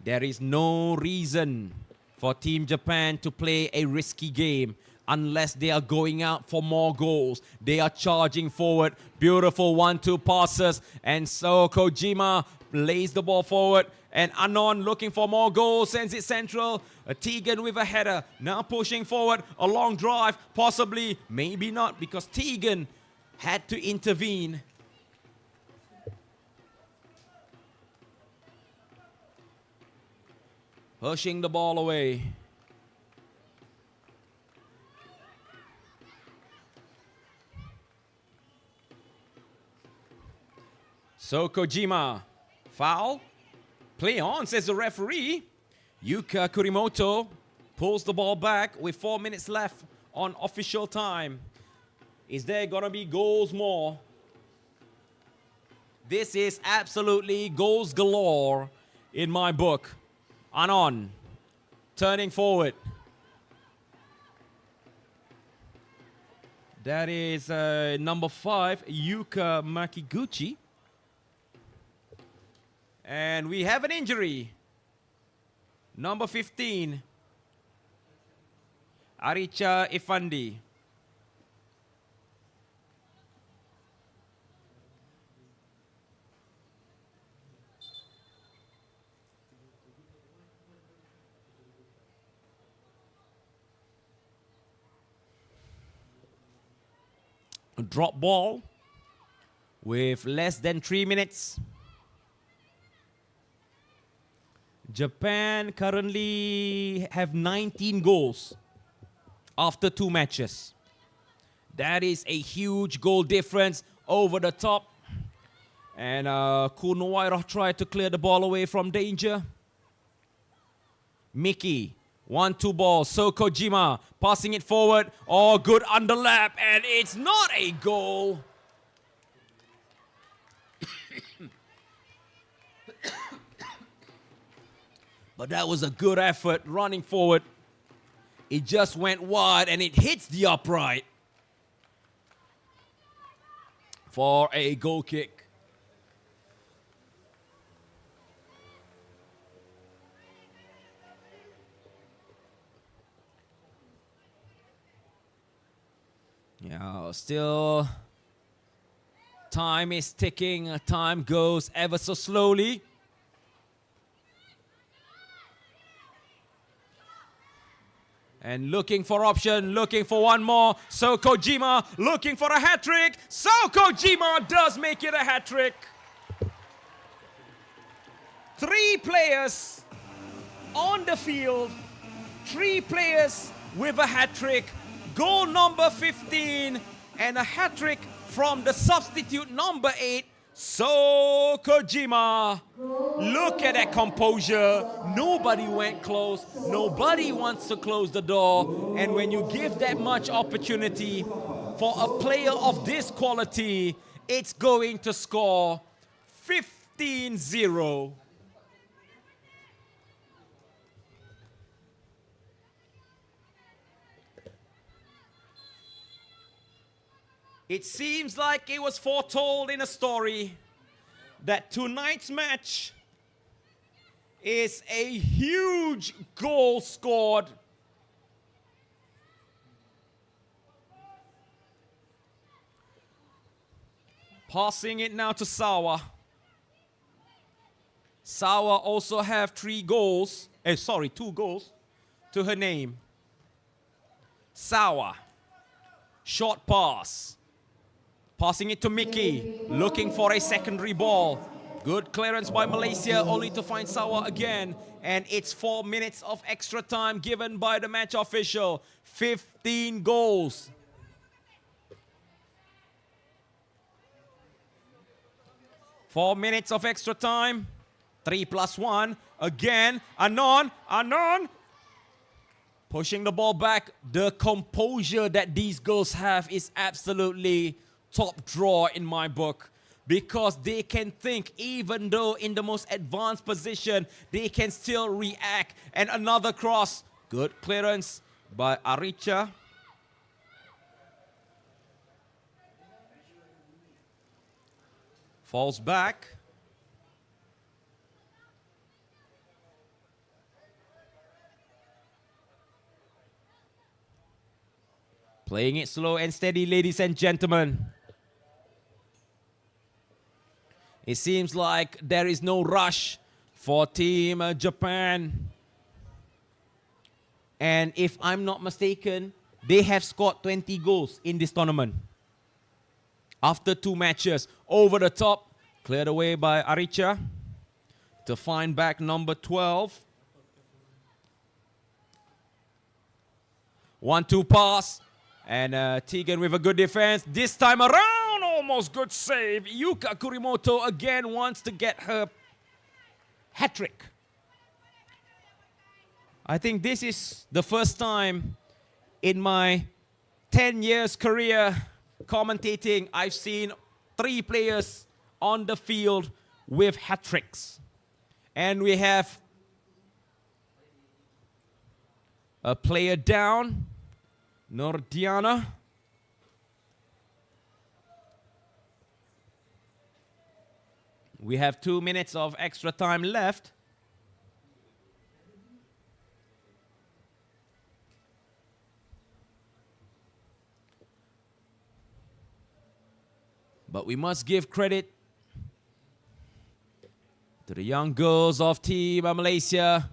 there is no reason for Team Japan to play a risky game unless they are going out for more goals. They are charging forward. Beautiful 1-2 passes. And so Kojima lays the ball forward. And Anon looking for more goals, sends it central. Tegan with a header. Now pushing forward. A long drive. Possibly, maybe not, because Tegan had to intervene. Pushing the ball away. So Kojima, foul. Play on, says the referee. Yuka Kurimoto pulls the ball back with 4 minutes left on official time. Is there gonna be goals more? This is absolutely goals galore in my book. Anon, turning forward. That is number 5, Yuka Makiguchi. And we have an injury. Number 15, Aricha Ifandi. A drop ball with less than 3 minutes. Japan currently have 19 goals after 2 matches. That is a huge goal difference over the top. And Kunowaira tried to clear the ball away from danger. Miki, 1-2 ball. So Kojima passing it forward. Oh, good underlap. And it's not a goal. But that was a good effort running forward. It just went wide and it hits the upright for a goal kick. Yeah, still time is ticking. Time goes ever so slowly. And looking for option, looking for one more. So Kojima looking for a hat-trick. So Kojima does make it a hat-trick. 3 players on the field. 3 players with a hat-trick. Goal number 15 and a hat-trick from the substitute number 8. So Kojima, look at that composure. Nobody went close. Nobody wants to close the door. And when you give that much opportunity for a player of this quality, it's going to score 15-0. It seems like it was foretold in a story that tonight's match is a huge goal scored. Passing it now to Sawa. Sawa also have 2 goals to her name. Sawa, short pass. Passing it to Mickey, looking for a secondary ball. Good clearance by Malaysia, only to find Sawa again. And it's 4 minutes of extra time given by the match official. 15 goals. Four minutes of extra time. 3+1. Again, Anon. Pushing the ball back. The composure that these girls have is absolutely top draw in my book, because they can think, even though in the most advanced position, they can still react. And another cross. Good clearance by Aricha. Falls back. Playing it slow and steady, ladies and gentlemen. It seems like there is no rush for Team Japan. And if I'm not mistaken, they have scored 20 goals in this tournament. After 2 matches, over the top, cleared away by Aricha to find back number 12. 1-2 pass. And Tegan with a good defense. This time around, almost good save. Yuka Kurimoto again wants to get her hat-trick. I think this is the first time in my 10 years career commentating I've seen 3 players on the field with hat-tricks. And we have a player down. Nordiana. We have 2 minutes of extra time left. But we must give credit to the young girls of Team Malaysia.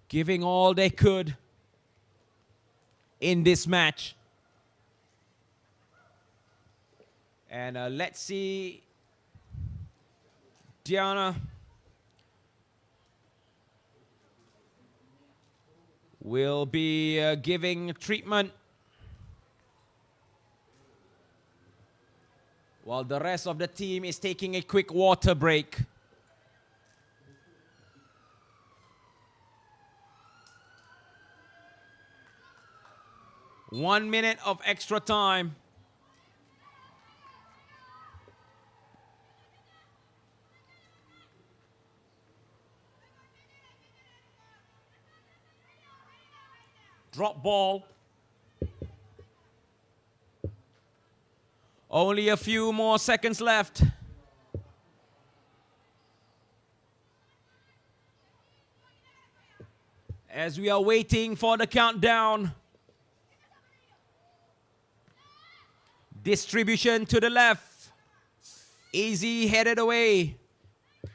Giving all they could in this match. And let's see, Diana will be giving treatment while the rest of the team is taking a quick water break. One minute of extra time. Drop ball. Only a few more seconds left. As we are waiting for the countdown. Distribution to the left. Easy headed away.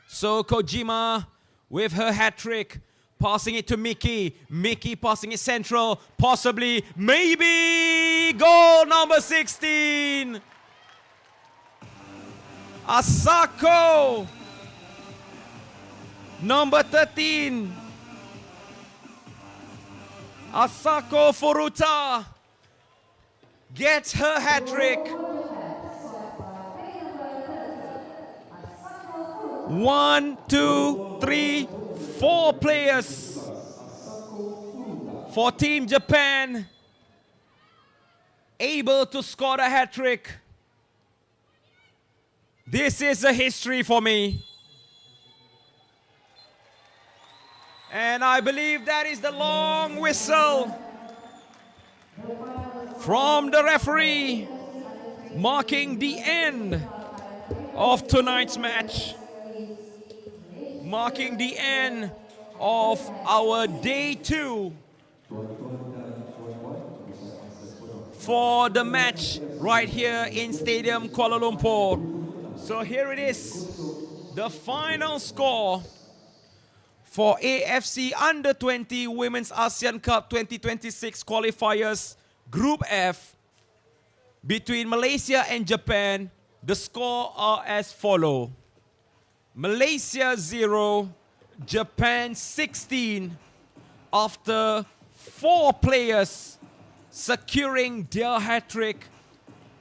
So Kojima with her hat trick. Passing it to Mickey. Mickey passing it central. Possibly, maybe. Goal number 16. Asako. Number 13. Asako Furuta gets her hat-trick. 1, 2, 3, 4 players for Team Japan able to score a hat-trick. This is a history for me. And I believe that is the long whistle from the referee, marking the end of tonight's match, marking the end of our day 2 for the match right here in Stadium Kuala Lumpur. So here it is, the final score for AFC Under-20 Women's ASEAN Cup 2026 qualifiers, Group F, between Malaysia and Japan. The score are as follow: Malaysia 0, Japan 16, after 4 players securing their hat-trick.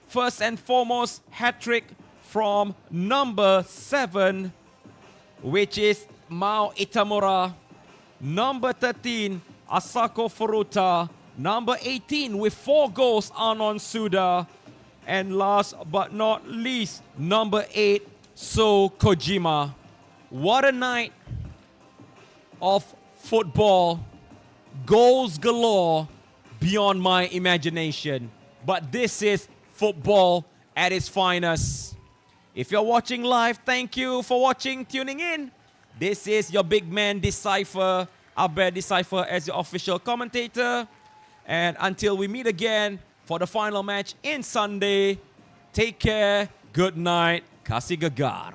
First and foremost, hat-trick from number 7, which is Mao Itamura. Number 13, Asako Furuta. Number 18 with 4 goals, Anon Suda. And last but not least, number 8, So Kojima. What a night of football. Goals galore beyond my imagination. But this is football at its finest. If you're watching live, thank you for watching, tuning in. This is your big man Decipher, Abed Decipher as your official commentator. And until we meet again for the final match in Sunday, take care, good night, kasih gegar.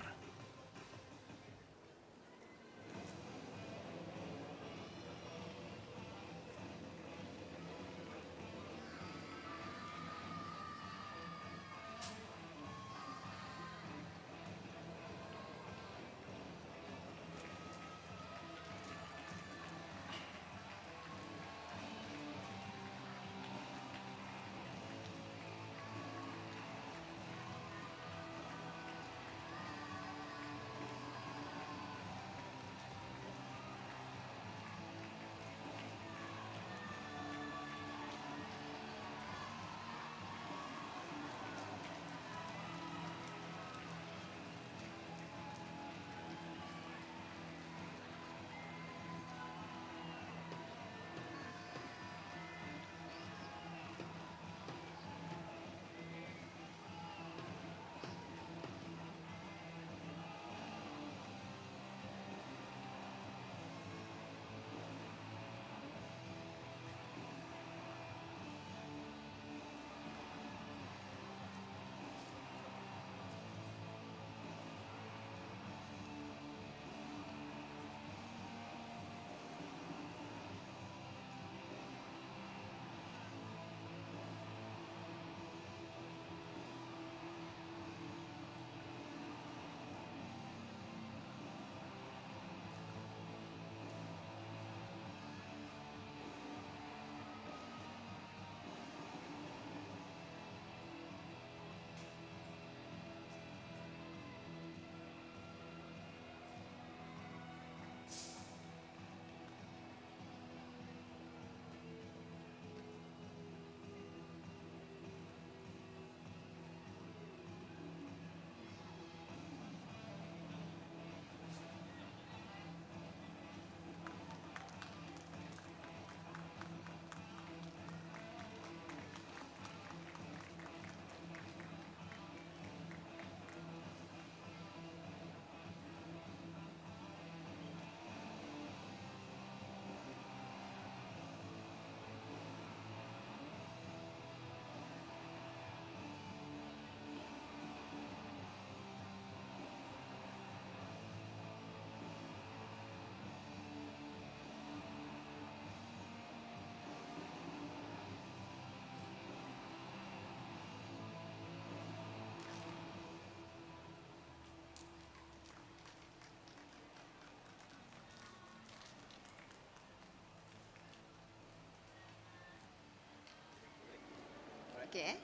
Okay.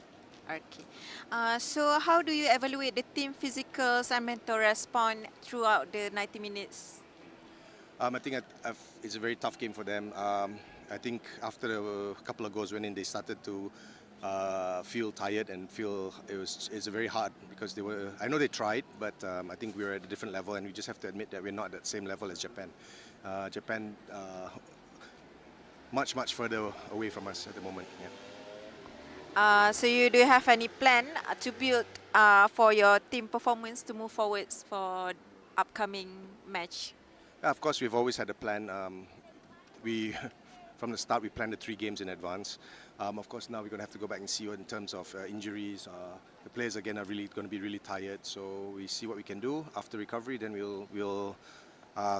Okay. So how do you evaluate the team physicals and mental response throughout the 90 minutes? I think it's a very tough game for them. I think after a couple of goals went in, they started to feel tired and feel it's very hard because they were. I know they tried, but I think we were at a different level, and we just have to admit that we're not at that same level as Japan. Japan much further away from us at the moment. Yeah. So you do you have any plan to build for your team performance to move forwards for upcoming match? Of course, we've always had a plan. We, from the start, we planned the 3 games in advance. Of course, now we're going to have to go back and see in terms of injuries. The players again are really going to be really tired. So we see what we can do after recovery. Then we'll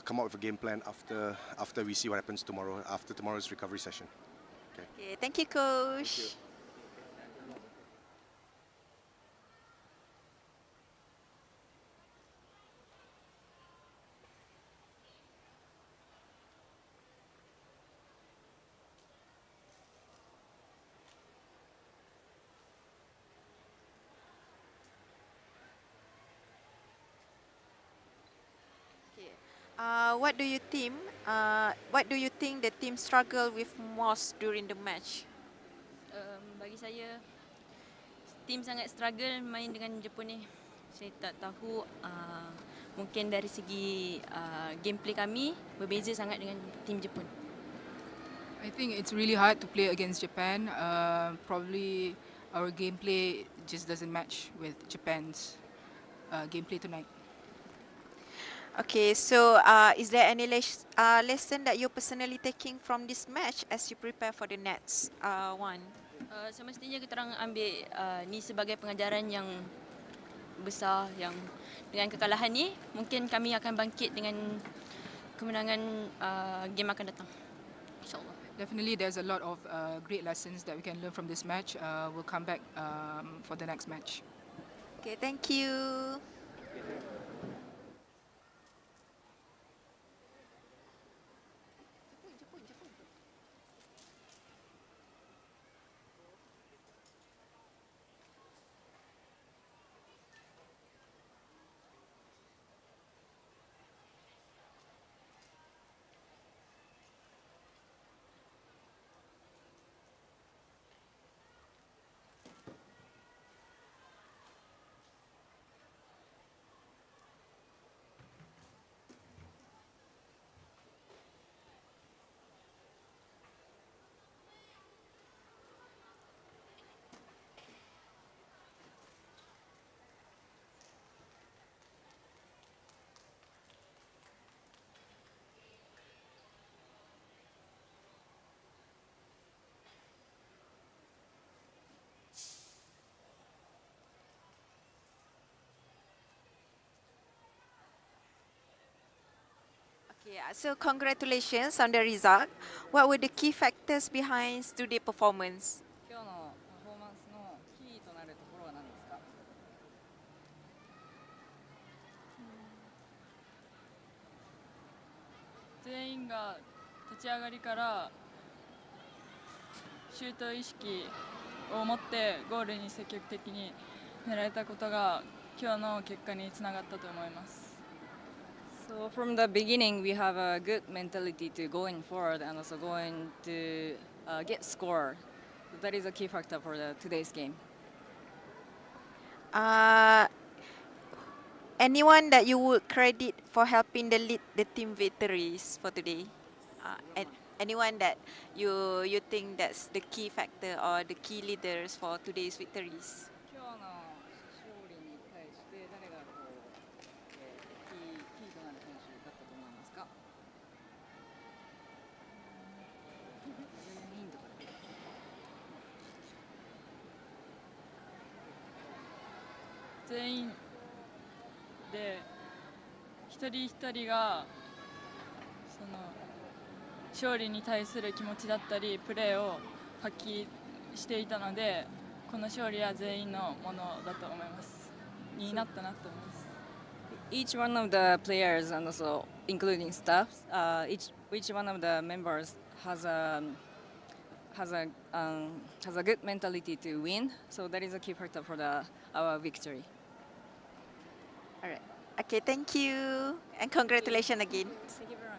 come up with a game plan after we see what happens tomorrow, after tomorrow's recovery session. Okay, thank you, coach. What do you think? What do you think the team struggle with most during the match? Bagi saya, tim sangat struggle main dengan Jepun ni. Saya tak tahu mungkin dari segi gameplay kami berbeza sangat dengan tim Jepun. I think it's really hard to play against Japan. Probably our gameplay just doesn't match with Japan's gameplay tonight. Okay, so is there any lesson that you're personally taking from this match as you prepare for the next one? Semestinya kita orang ambil ni sebagai pengajaran yang besar, yang dengan kekalahan ni mungkin kami akan bangkit dengan kemenangan game akan datang. InsyaAllah. Definitely, there's a lot of great lessons that we can learn from this match. We'll come back for the next match. Okay, thank you. Okay, so congratulations on the result. What were the key factors behind today's performance? 今日のパフォーマンスのキーとなるところは何ですか？全員が立ち上がりからシュート意識を持ってゴールに積極的に狙えたことが今日の結果につながったと思います。So from the beginning, we have a good mentality to going forward and also going to get score. That is a key factor for today's game. Anyone that you would credit for helping lead the team victories for today? Anyone that you think that's the key factor or the key leaders for today's victories? 今日の勝利に対して誰がキーとなる選手だったと思いますか？全員とかで。全員で一人一人がその勝利に対する気持ちだったりプレーを発揮していたので、この勝利は全員のものだと思います。になったなと思います。Each one of the players and also including staff, each one of the members has a good mentality to win. So that is a key factor for our victory. All right. Okay, thank you and congratulations again. Thank you very much.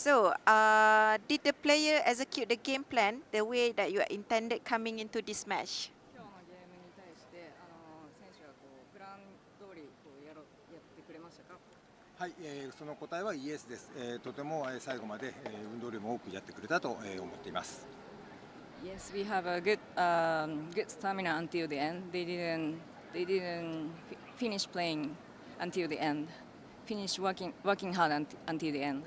So, did the player execute the game plan the way that you intended coming into this match? 今日のゲームに対して選手はプラン通りやってくれましたか？はい、その答えはイエスです。とても最後まで運動量も多くやってくれたと思っています。Yes, we have a good stamina until the end. They didn't finish playing until the end. Finish working hard until the end.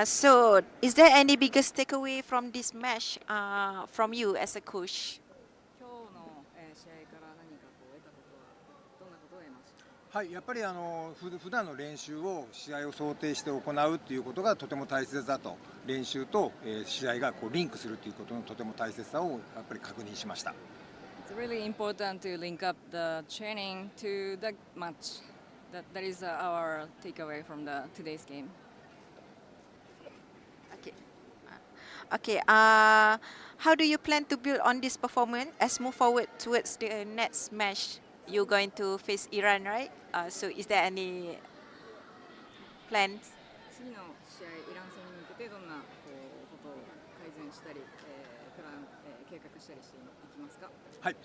So, is there any biggest takeaway from this match from you as a coach? 今日の試合から何か得たことはどんなことを得ましたか？はい、やっぱり普段の練習を試合を想定して行うっていうことがとても大切だと、練習と試合がリンクするということのとても大切さをやっぱり確認しました。It's really important to link up the training to the match. That is our takeaway from today's game. Okay. Okay. How do you plan to build on this performance as move forward towards the next match? You're going to face Iran, right? So, is there any plans? 次の試合イラン戦に向けてどんなことを改善したり、プラン、計画したりしていきますか？はい、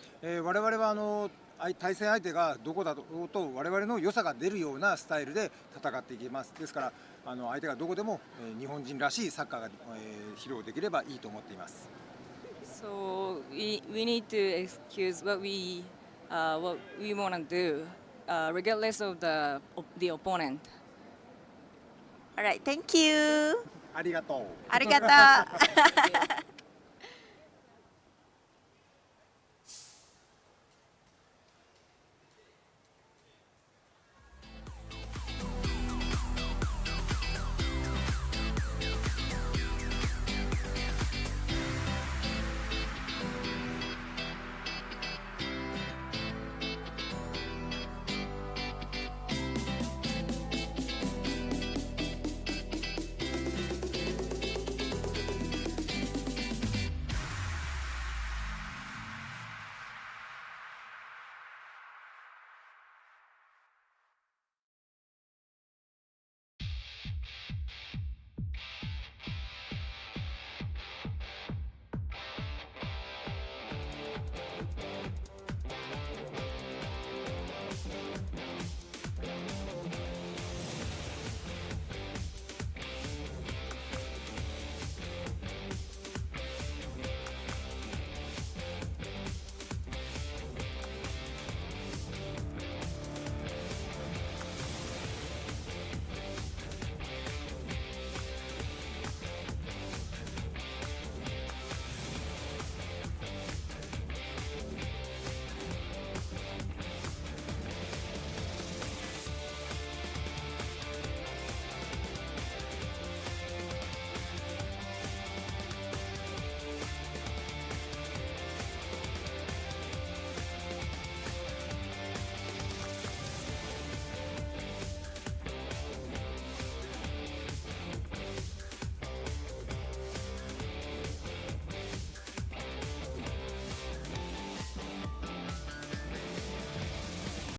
我々は対戦相手がどこだろうと我々の良さが出るようなスタイルで戦っていきます。ですから相手がどこでも日本人らしいサッカーが披露できればいいと思っています。So we need to excuse what we want to do, regardless of the opponent. Alright, thank you. ありがとう。ありがとう。